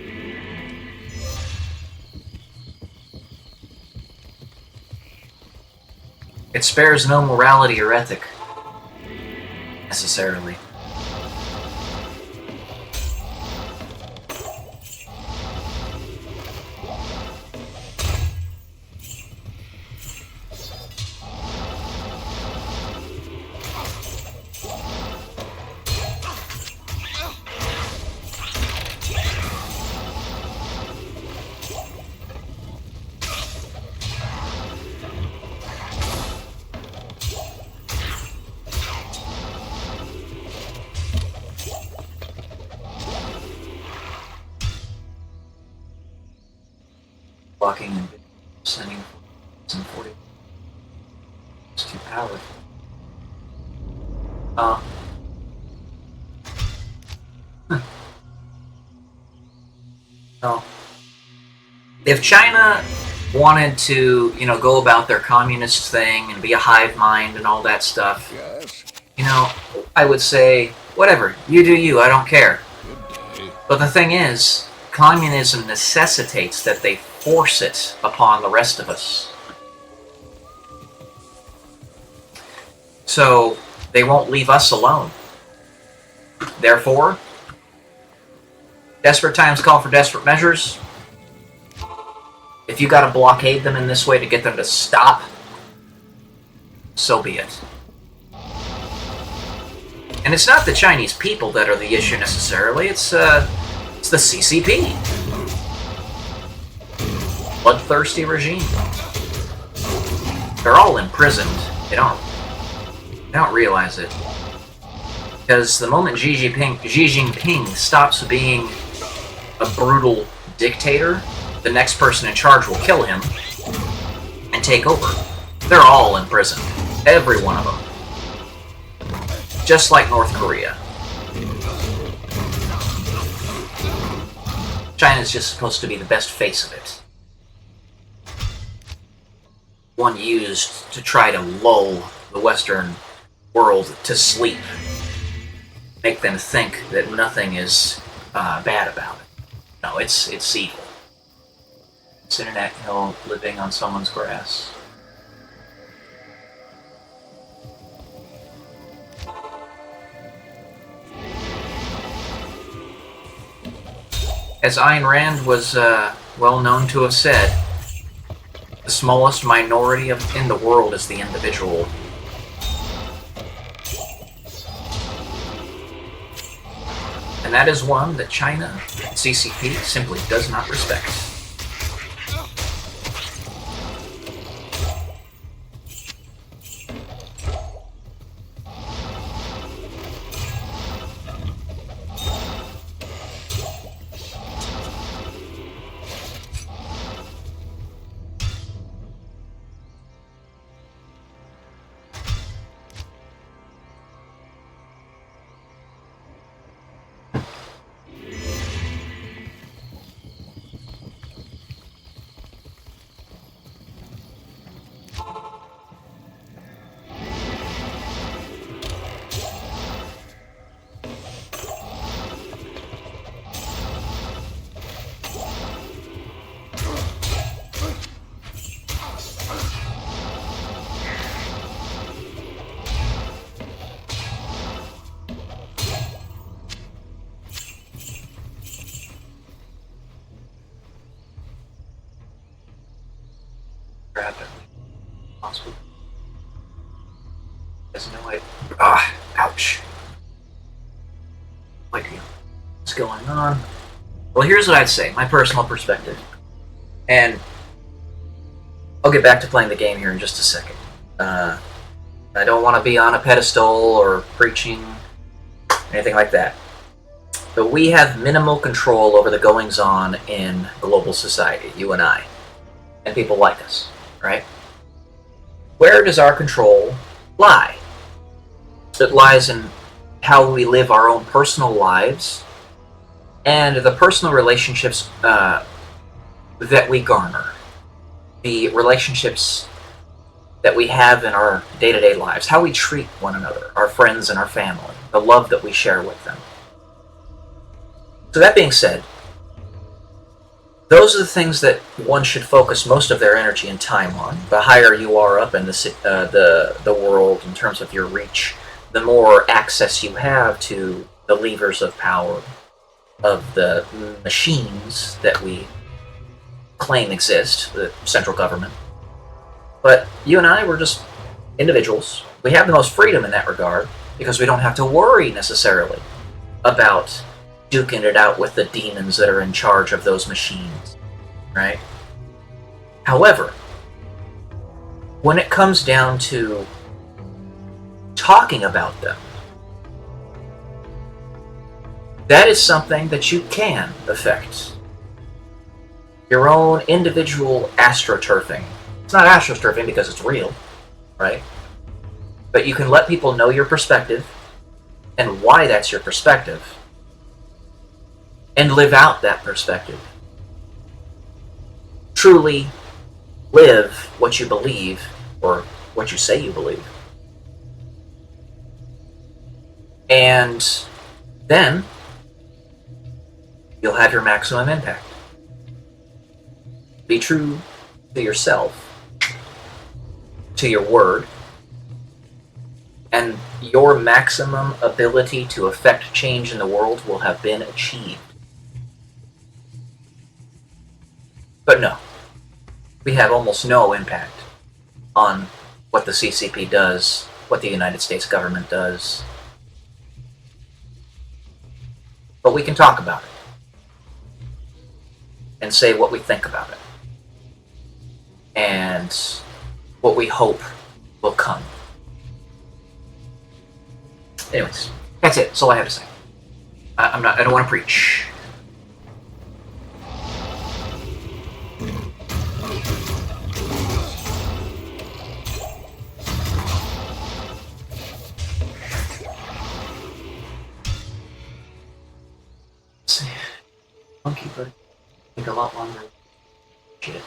It spares no morality or ethic, necessarily. Blocking and sending 40. It's too powerful. Well, if China wanted to, go about their communist thing and be a hive mind and all that stuff, Yes. I would say, whatever, you do you, I don't care. Good day. But the thing is, communism necessitates that they force it upon the rest of us. So, they won't leave us alone. Therefore, desperate times call for desperate measures. If you gotta blockade them in this way to get them to stop, so be it. And it's not the Chinese people that are the issue necessarily, it's the CCP. Bloodthirsty regime. They're all imprisoned. They don't realize it. Because the moment Xi Jinping stops being a brutal dictator, the next person in charge will kill him and take over. They're all imprisoned. Every one of them. Just like North Korea. China's just supposed to be the best face of it. One used to try to lull the Western world to sleep. Make them think that nothing is bad about it. No, it's evil. It's internet living on someone's grass. As Ayn Rand was well known to have said, the smallest minority in the world is the individual. And that is one that China, CCP, simply does not respect. Possible. There's no way. Ouch. What's going on? Well, here's what I'd say, my personal perspective. And I'll get back to playing the game here in just a second. I don't want to be on a pedestal or preaching, anything like that. But we have minimal control over the goings-on in global society, you and I, and people like us, right? Where does our control lie? It lies in how we live our own personal lives and the personal relationships that we garner. The relationships that we have in our day-to-day lives. How we treat one another, our friends and our family. The love that we share with them. So that being said, those are the things that one should focus most of their energy and time on. The higher you are up in the world in terms of your reach, the more access you have to the levers of power of the machines that we claim exist, the central government. But you and I, we're just individuals. We have the most freedom in that regard because we don't have to worry necessarily about duking it out with the demons that are in charge of those machines, right? However, when it comes down to talking about them, that is something that you can affect. Your own individual astroturfing. It's not astroturfing because it's real, right? But you can let people know your perspective and why that's your perspective, and live out that perspective truly live what you believe, or what you say you believe. And then you'll have your maximum impact. Be true to yourself, to your word, and your maximum ability to affect change in the world will have been achieved. But no, we have almost no impact on what the CCP does, what the United States government does. But we can talk about it and say what we think about it and what we hope will come. Anyways, that's it. That's all I have to say. I don't want to preach. Let's see. Monkey bird. Take a lot longer. Shit.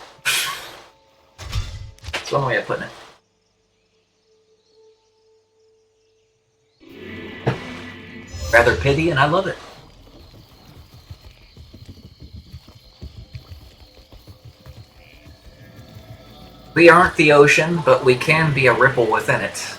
That's one way of putting it. Rather pity, and I love it. We aren't the ocean, but we can be a ripple within it.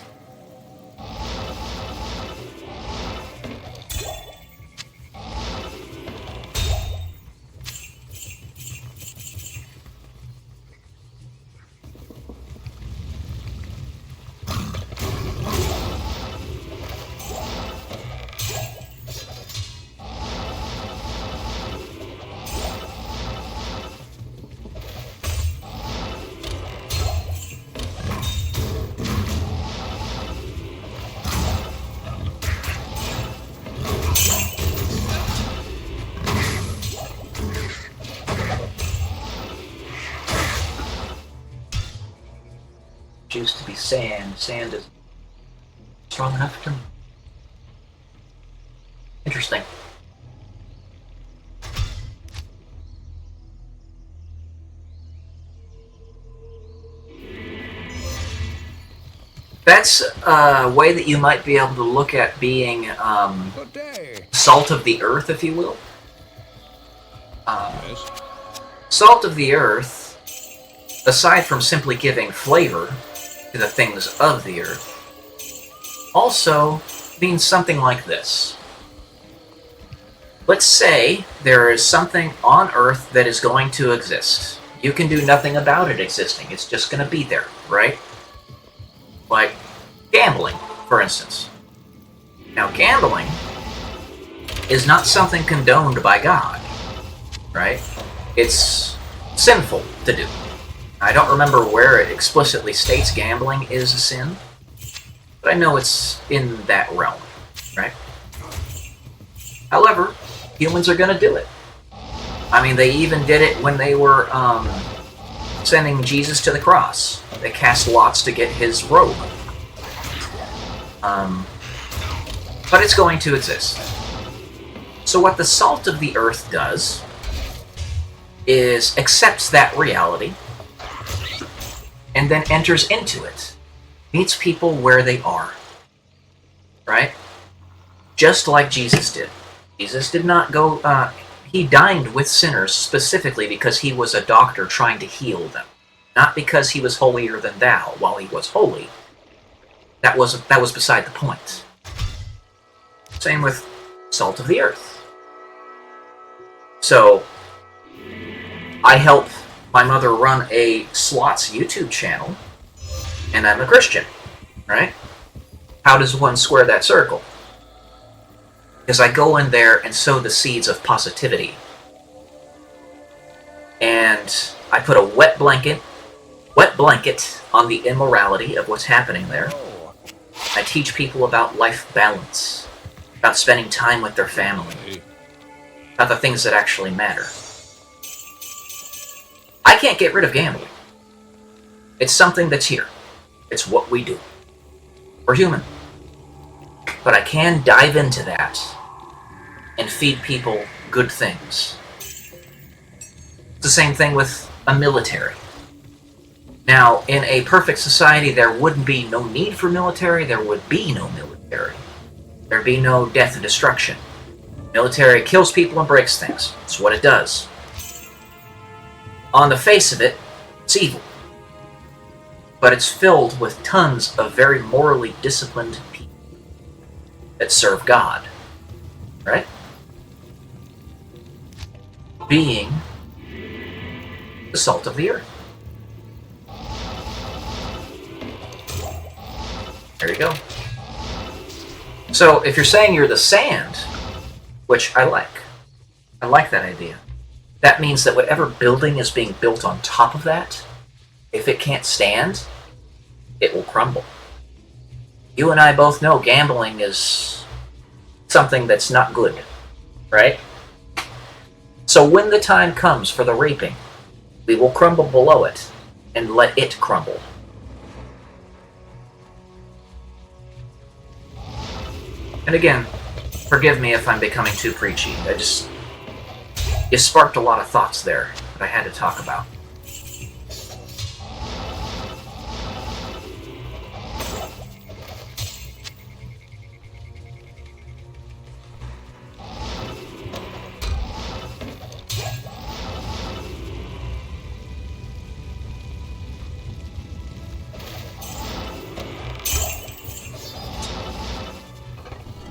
Used to be sand. Sand is strong enough for me. Interesting. That's a way that you might be able to look at being salt of the earth, if you will. Salt of the earth, aside from simply giving flavor to the things of the earth, also means something like this. Let's say there is something on Earth that is going to exist. You can do nothing about it existing. It's just going to be there, right? Like gambling, for instance. Now, gambling is not something condoned by God, right? It's sinful to do. I don't remember where it explicitly states gambling is a sin, but I know it's in that realm, right? However, humans are going to do it. I mean, they even did it when they were sending Jesus to the cross. They cast lots to get his robe. But it's going to exist. So what the salt of the earth does is accepts that reality and then enters into it, meets people where they are, right? Just like Jesus did. Jesus did not go, he dined with sinners specifically because he was a doctor trying to heal them, not because he was holier than thou. While he was holy, that was beside the point. Same with salt of the earth. So, I help my mother run a slots YouTube channel, and I'm a Christian, right? How does one square that circle? Because I go in there and sow the seeds of positivity. And I put a wet blanket on the immorality of what's happening there. I teach people about life balance, about spending time with their family, about the things that actually matter. I can't get rid of gambling. It's something that's here. It's what we do. We're human. But I can dive into that and feed people good things. It's the same thing with a military. Now, in a perfect society, there would be no need for military, there would be no military. There'd be no death and destruction. Military kills people and breaks things. It's what it does. On the face of it, it's evil. But it's filled with tons of very morally disciplined people that serve God. Right? Being the salt of the earth. There you go. So, if you're saying you're the sand, which I like that idea, that means that whatever building is being built on top of that, if it can't stand, it will crumble. You and I both know gambling is something that's not good, right? So when the time comes for the reaping, we will crumble below it and let it crumble. And again, forgive me if I'm becoming too preachy. You sparked a lot of thoughts there that I had to talk about.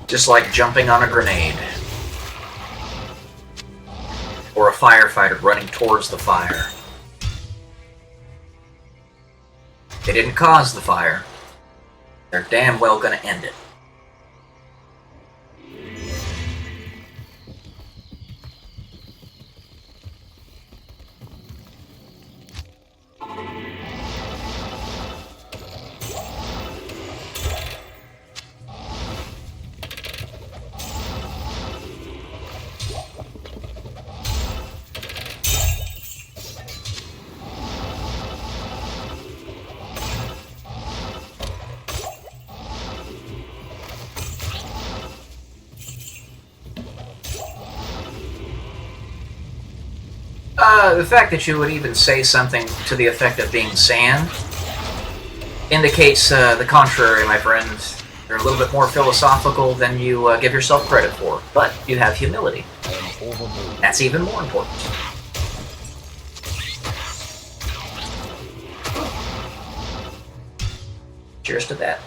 Just like jumping on a grenade. Or a firefighter running towards the fire. They didn't cause the fire. They're damn well gonna end it. The fact that you would even say something to the effect of being sand indicates the contrary, my friend. You're a little bit more philosophical than you give yourself credit for, but you have humility. That's even more important. Cheers to that.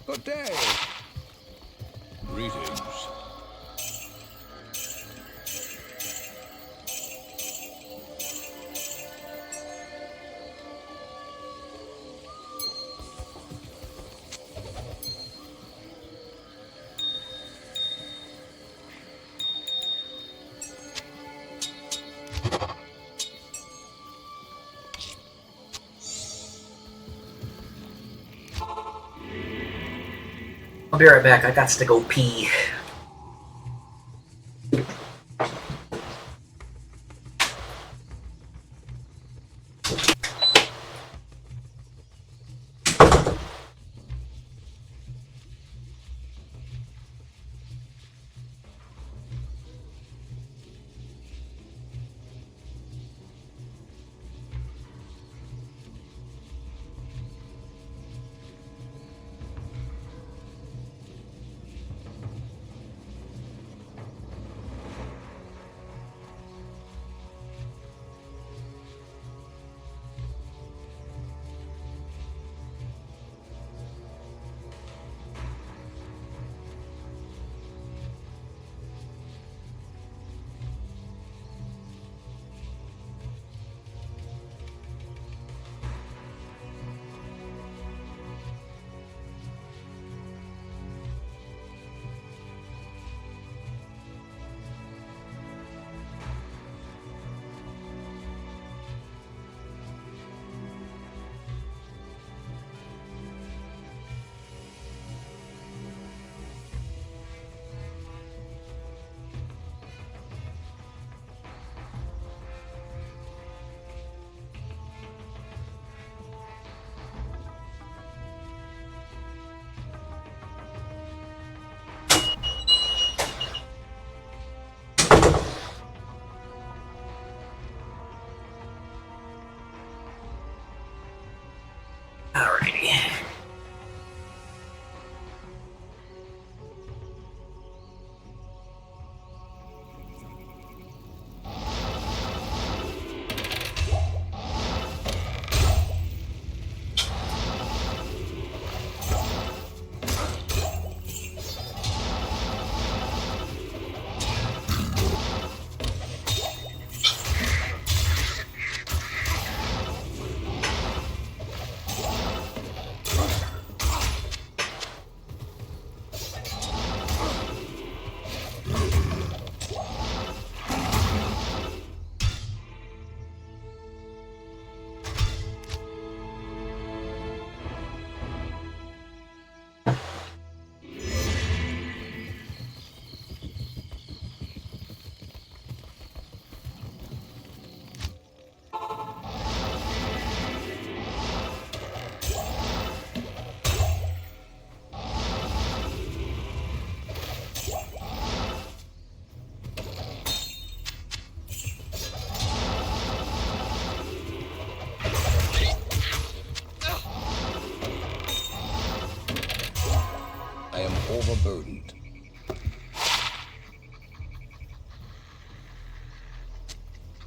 Good day. Greetings. I'll be right back. I got to go pee.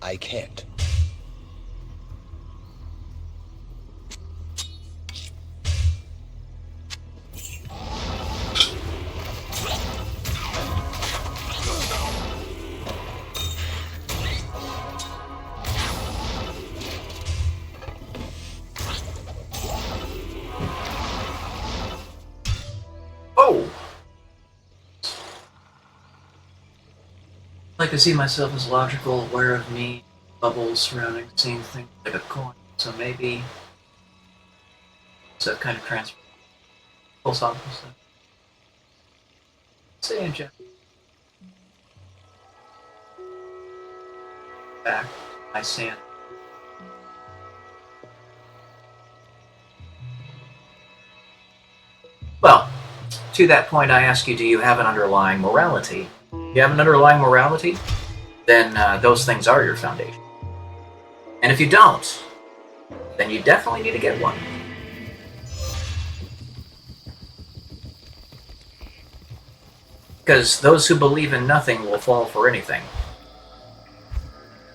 I can't. Oh! I like to see myself as logical, aware of me, bubbles surrounding, seeing things like a coin. So maybe so kind of transfer philosophical stuff. Say in general. Back, I stand. Well, to that point, I ask you, do you have an underlying morality? If you have an underlying morality, then those things are your foundation. And if you don't, then you definitely need to get one. Because those who believe in nothing will fall for anything.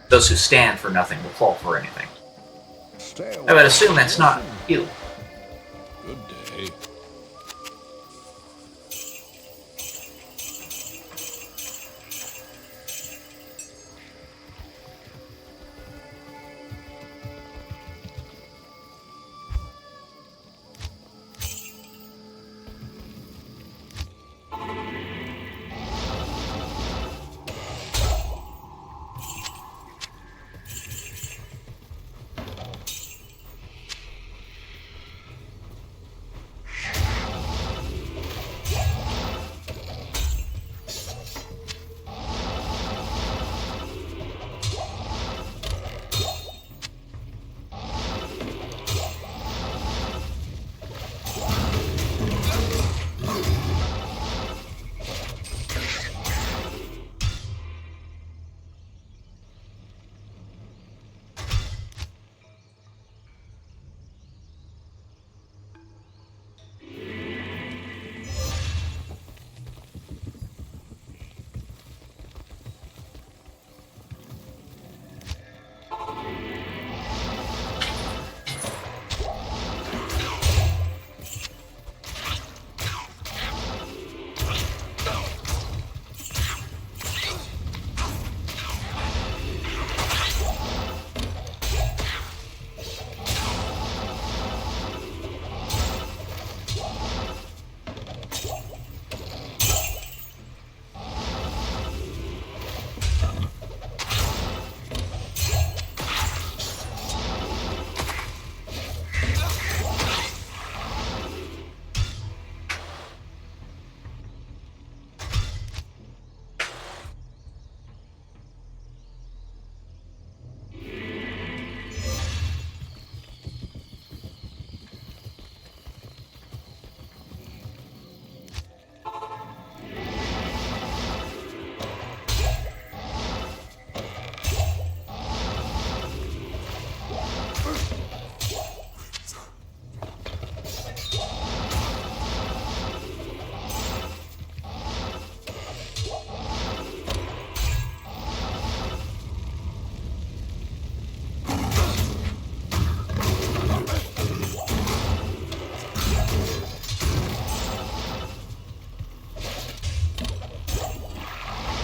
Those who stand for nothing will fall for anything. I would assume that's not you. Good day.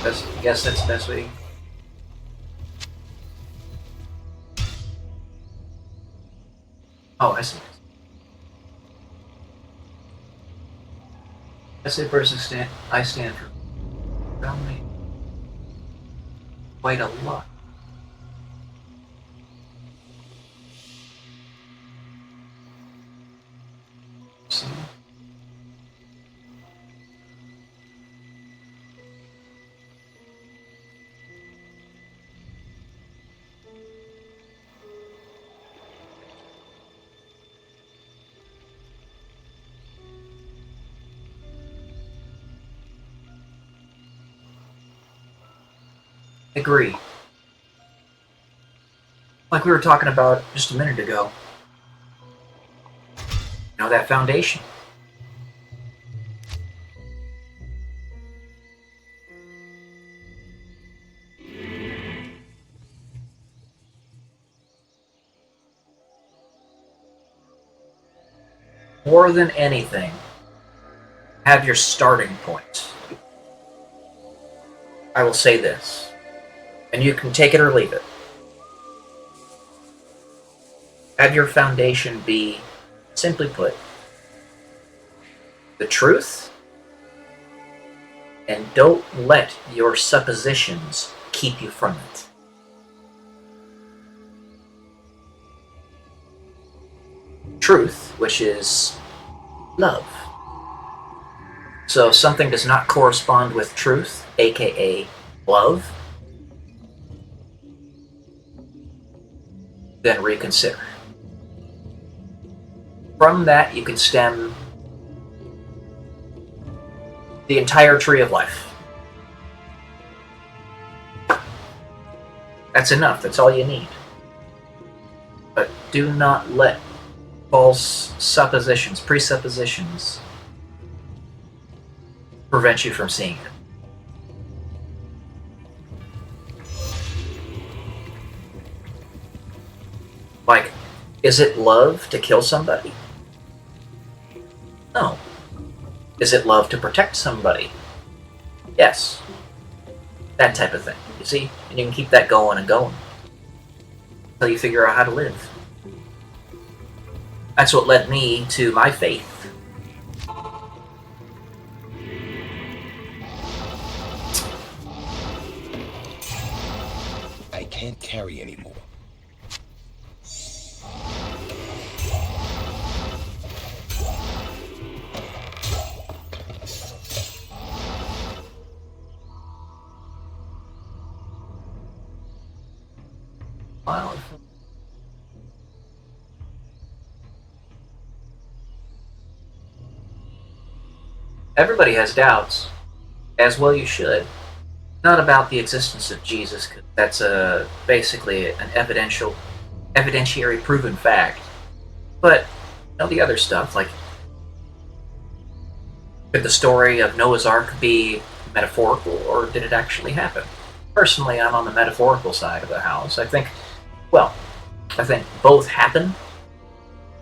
I guess that's the best way. Oh, I see. I say person I stand for around me quite a lot. See? Agree. Like we were talking about just a minute ago. You know, that foundation. more than anything, have your starting point. I will say this, and you can take it or leave it. Have your foundation be, simply put, the truth, and don't let your suppositions keep you from it. Truth, which is love. So if something does not correspond with truth, aka love, then reconsider. From that, you can stem the entire tree of life. That's enough. That's all you need. But do not let false suppositions, presuppositions, prevent you from seeing it. Like, is it love to kill somebody? No. Is it love to protect somebody? Yes. That type of thing. You see? And you can keep that going and going until you figure out how to live. That's what led me to my faith. I can't carry anymore. Wow. Everybody has doubts, as well you should. Not about the existence of Jesus, because that's basically an evidentiary proven fact. But the other stuff, like, could the story of Noah's Ark be metaphorical, or did it actually happen? Personally, I'm on the metaphorical side of the house. I think both happen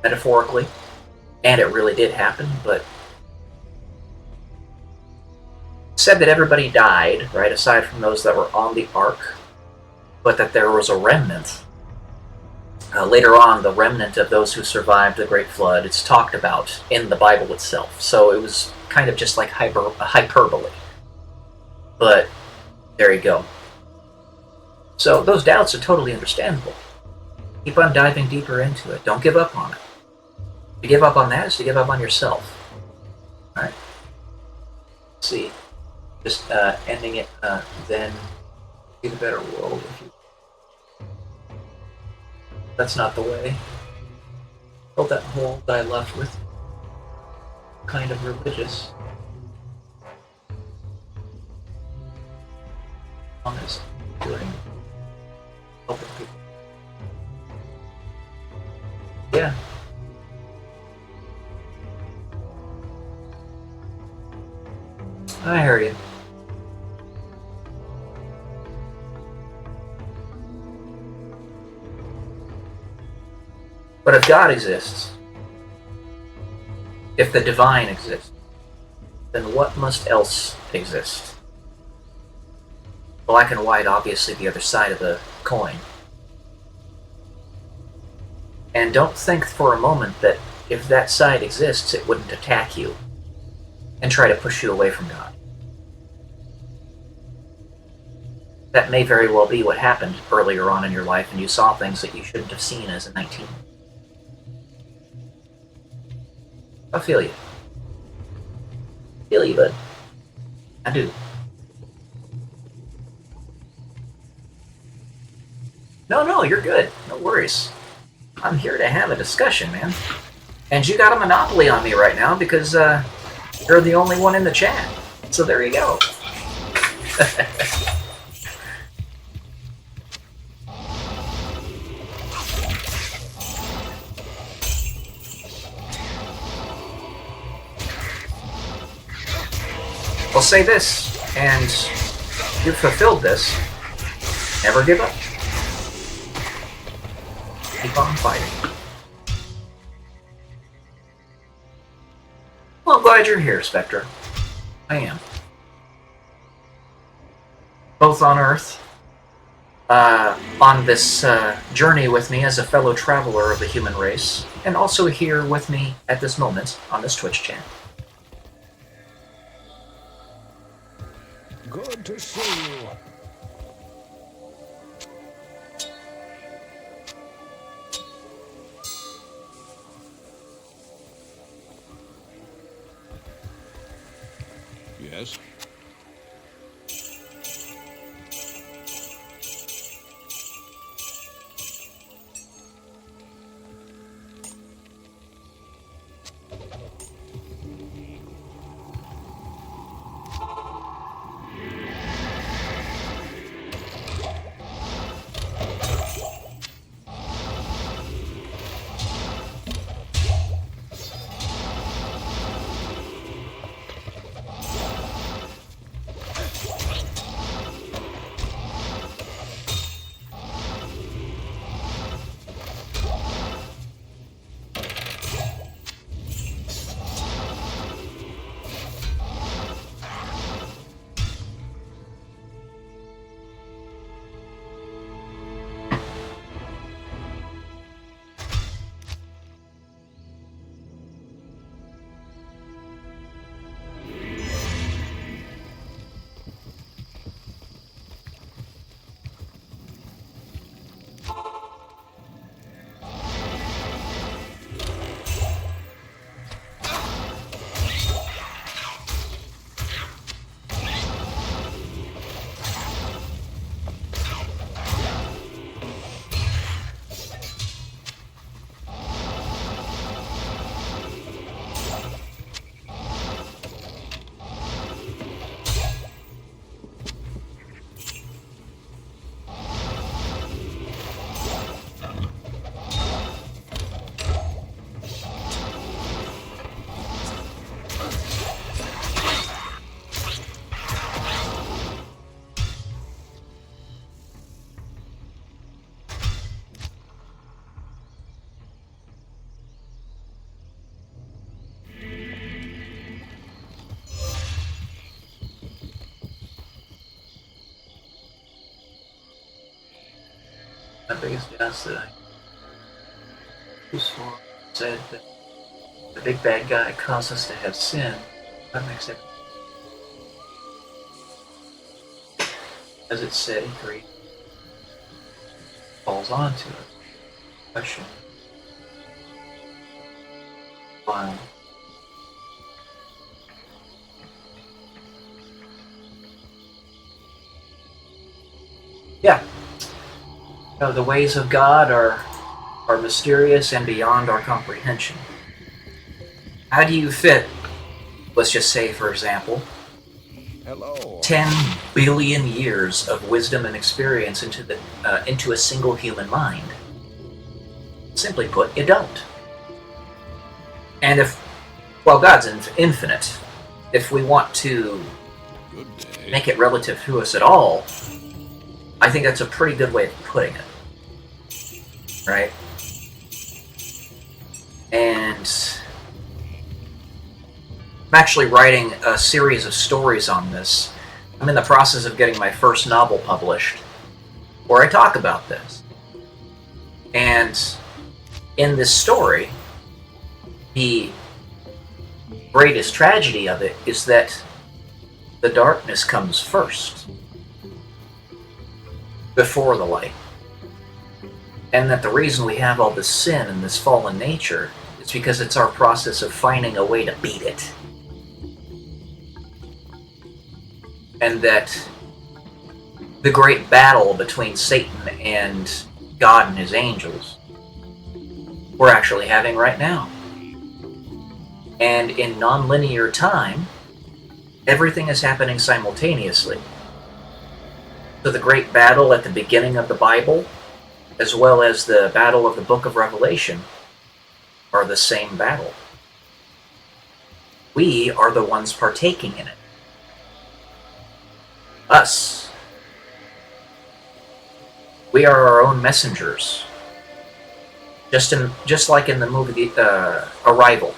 metaphorically, and it really did happen, but said that everybody died, right, aside from those that were on the ark, but that there was a remnant. Later on, the remnant of those who survived the Great Flood, it's talked about in the Bible itself, so it was kind of just like hyperbole. But there you go. So those doubts are totally understandable. Keep on diving deeper into it. Don't give up on it. To give up on that is to give up on yourself. Alright? Let's see. Just ending it, then see the better world. That's not the way. Fill that hole that I left with. Kind of religious. Honest. Doing. Helping people. Yeah. I hear you. But if God exists, if the divine exists, then what must else exist? Black and white, obviously the other side of the coin. And don't think for a moment that if that side exists, it wouldn't attack you and try to push you away from God. That may very well be what happened earlier on in your life, and you saw things that you shouldn't have seen as a 19. I feel you. Feel you, bud. I do. No, you're good. No worries. I'm here to have a discussion, man. And you got a monopoly on me right now because you're the only one in the chat. So there you go. I'll say this, and you've fulfilled this. Never give up. Keep on fighting. glad you're here, Spectre. I am. Both on Earth, on this journey with me as a fellow traveler of the human race, and also here with me at this moment on this Twitch channel. Good to see you. Yes? My biggest guess that I said that the big bad guy caused us to have sin. That makes it. As it said, he created, falls onto it. Question. Why? Yeah. No, the ways of God are mysterious and beyond our comprehension. How do you fit, let's just say, for example, Hello. 10 billion years of wisdom and experience into a single human mind? Simply put, you don't. And God's infinite. If we want to Good day. make it relative to us at all, I think that's a pretty good way of putting it. Right? And I'm actually writing a series of stories on this. I'm in the process of getting my first novel published, where I talk about this. And in this story, the greatest tragedy of it is that the darkness comes first, before the light. And that the reason we have all this sin and this fallen nature is because it's our process of finding a way to beat it. And that the great battle between Satan and God and his angels we're actually having right now. And in non-linear time, everything is happening simultaneously. So the great battle at the beginning of the Bible, as well as the battle of the book of Revelation, are the same battle. We are the ones partaking in it. Us. We are our own messengers. Just like in the movie Arrival.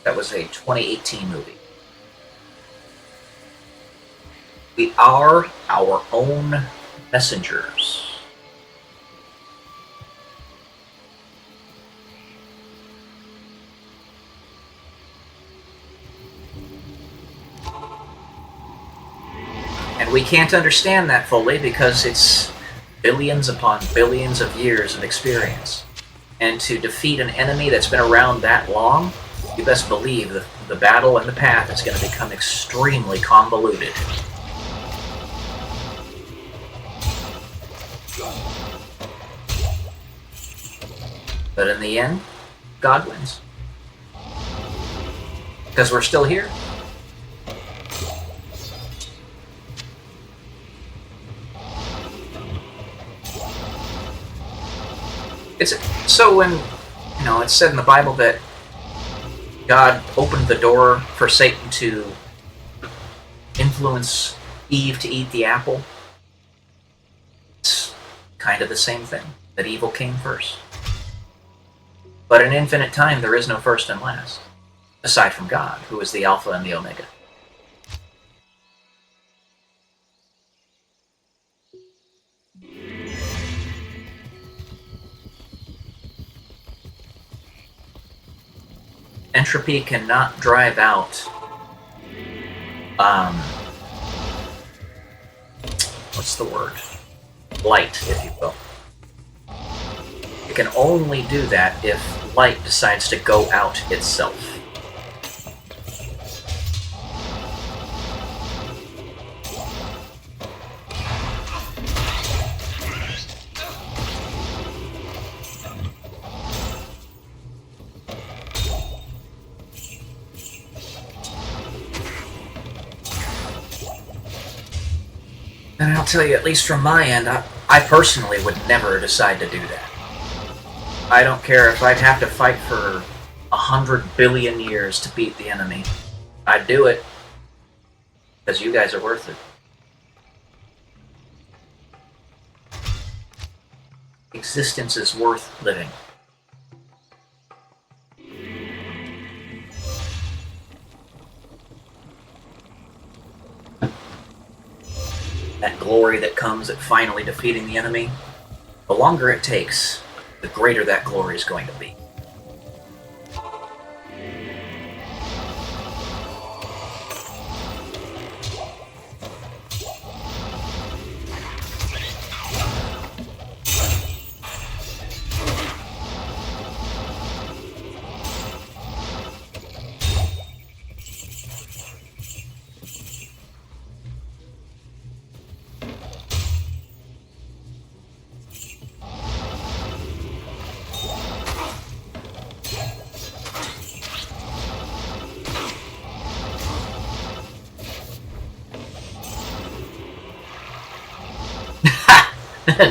That was a 2018 movie. We are our own messengers. And we can't understand that fully because it's billions upon billions of years of experience. And to defeat an enemy that's been around that long, you best believe that the battle and the path is going to become extremely convoluted. But in the end, God wins. Because we're still here. It's so when, it's said in the Bible that God opened the door for Satan to influence Eve to eat the apple. It's kind of the same thing, that evil came first. But in infinite time, there is no first and last, aside from God, who is the Alpha and the Omega. Entropy cannot drive out what's the word? Light, if you will. It can only do that if light decides to go out itself. And I'll tell you, at least from my end, I personally would never decide to do that. I don't care if I'd have to fight for 100 billion years to beat the enemy. I'd do it. Because you guys are worth it. Existence is worth living. That glory that comes at finally defeating the enemy, the longer it takes, the greater that glory is going to be.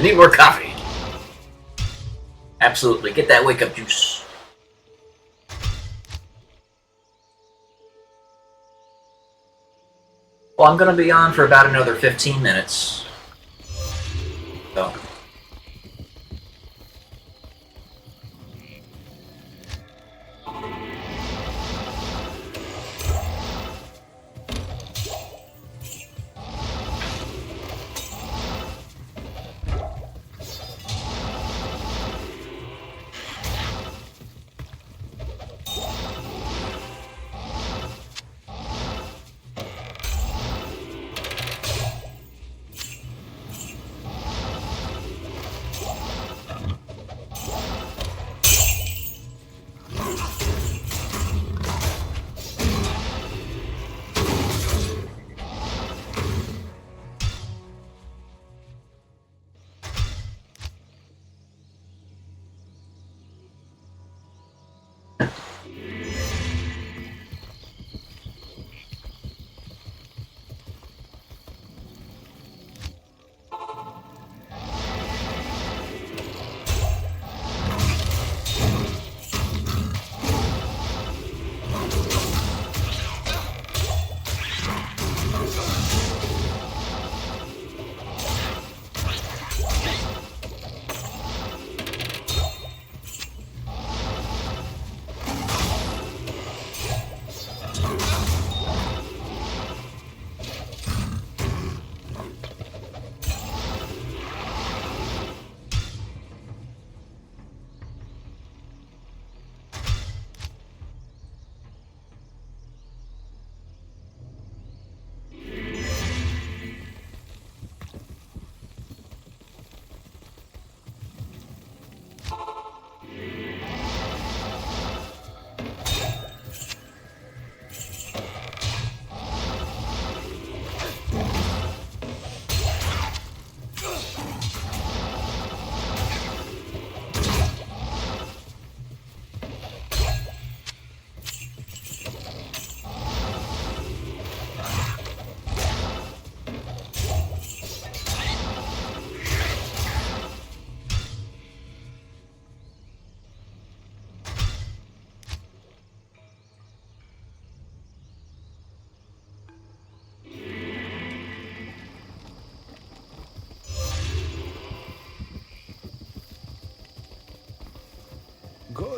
Need more coffee. Absolutely. Get that wake up juice. Well, I'm going to be on for about another 15 minutes. So.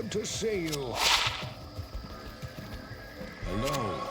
Good to see you. Hello.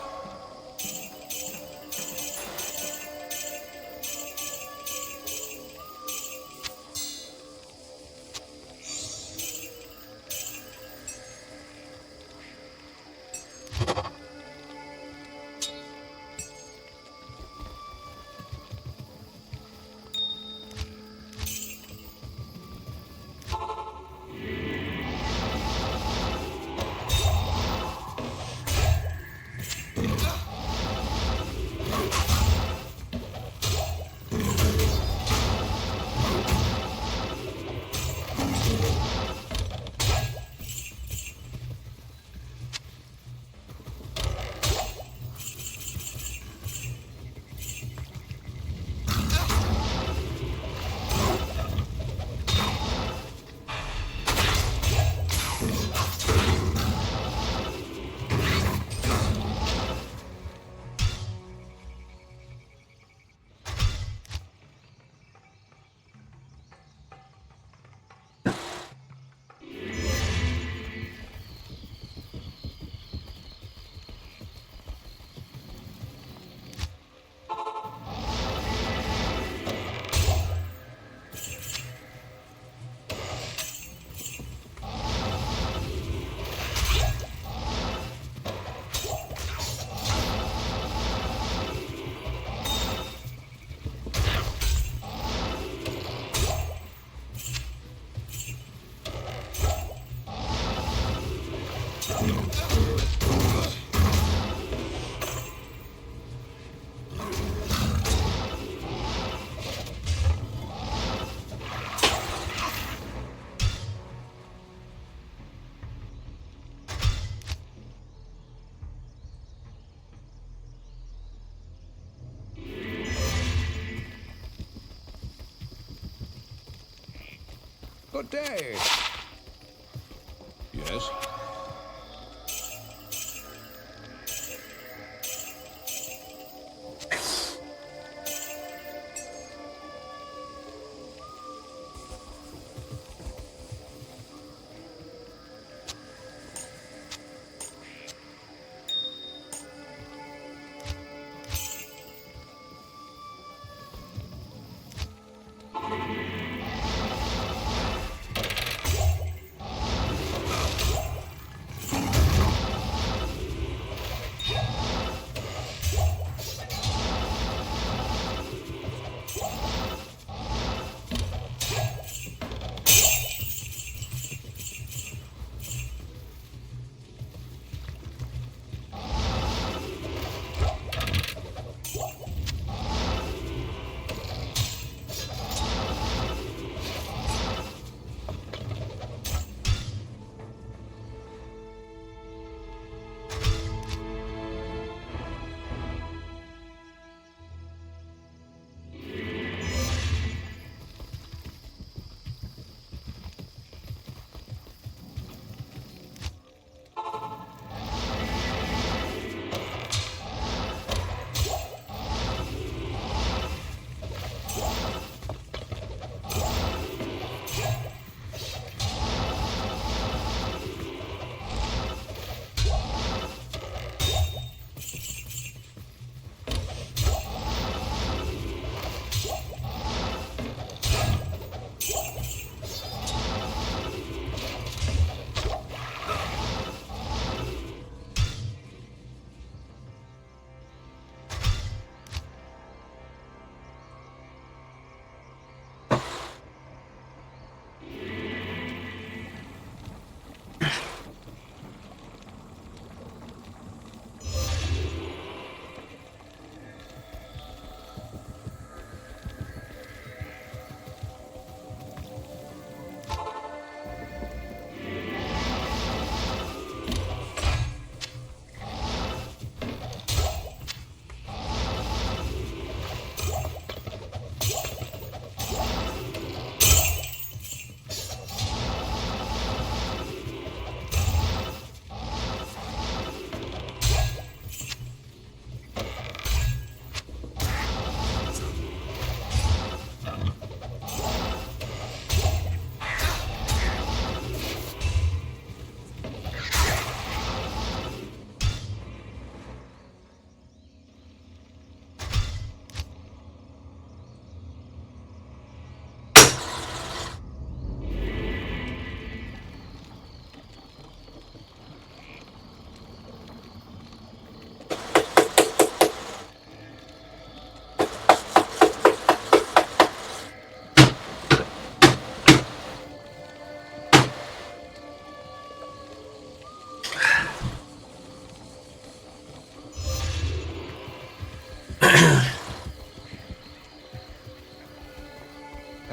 Good day. Yes?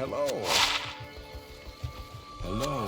Hello. Hello.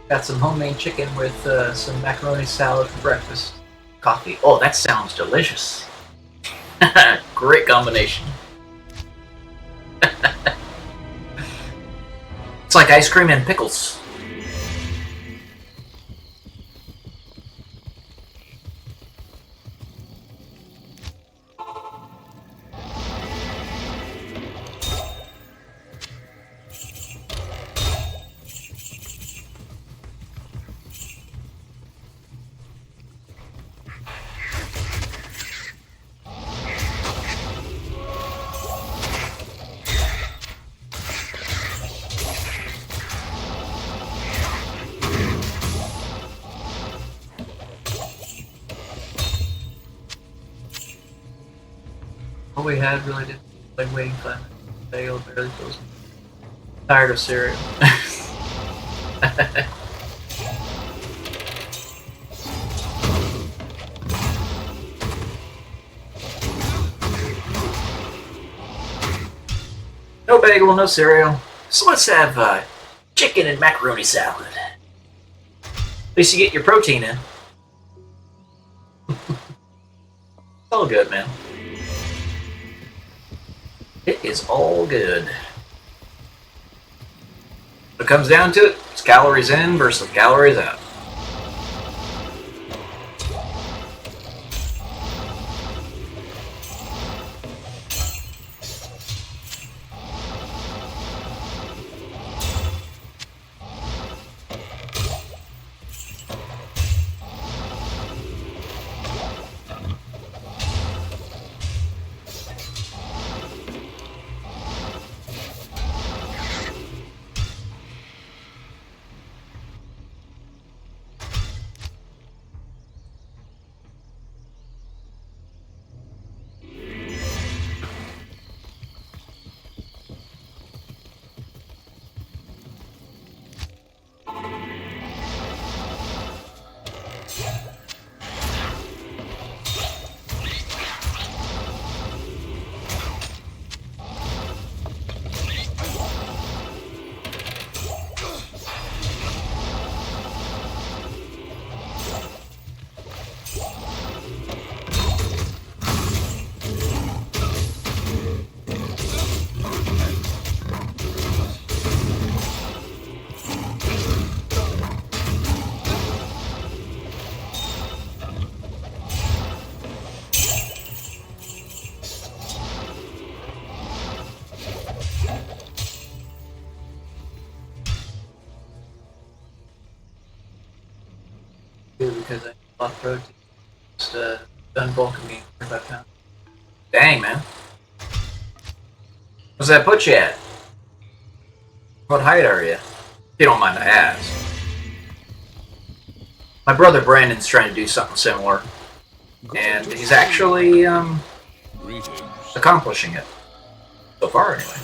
Got some homemade chicken with some macaroni salad for breakfast. Coffee. Oh, that sounds delicious. Great combination. It's like ice cream and pickles. All we had really did like waiting time. Bagel barely feels tired of cereal. No bagel, no cereal. So let's have chicken and macaroni salad. At least you get your protein in. It's all good, man. It is all good. When it comes down to it, it's calories in versus calories out. Because I lost protein. Just done bulking me 25 pounds. Dang, man. What's that put you at? What height are you? If you don't mind I ask. My brother Brandon's trying to do something similar, and he's actually Greetings. accomplishing it so far, anyway.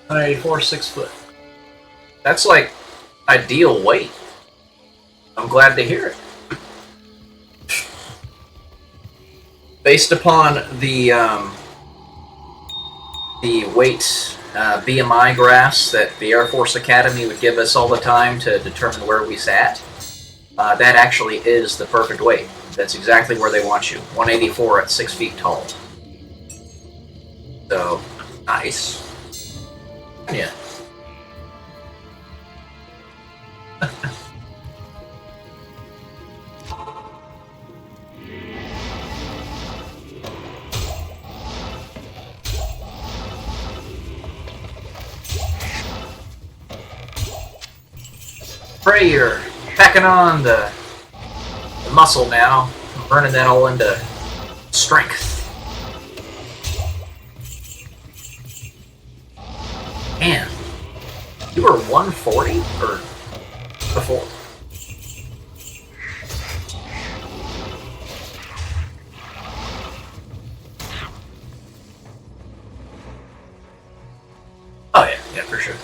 $184, 6 foot. That's like ideal weight. I'm glad to hear it. Based upon the weight BMI graphs that the Air Force Academy would give us all the time to determine where we sat, that actually is the perfect weight. That's exactly where they want you. 184 at 6 feet tall. So, nice. Yeah. Pray you're packing on the muscle now, burning that all into strength. Man, you were 140 or before? Oh yeah, for sure.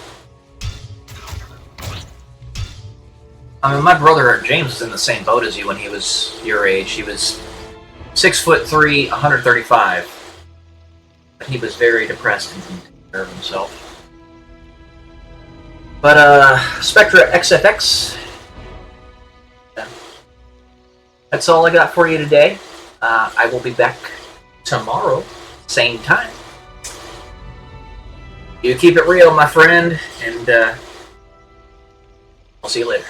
I mean, my brother James was in the same boat as you when he was your age. He was 6'3", 135. But he was very depressed and didn't take care of himself. But Spectra XFX. Yeah. That's all I got for you today. I will be back tomorrow, same time. You keep it real, my friend, and I'll see you later.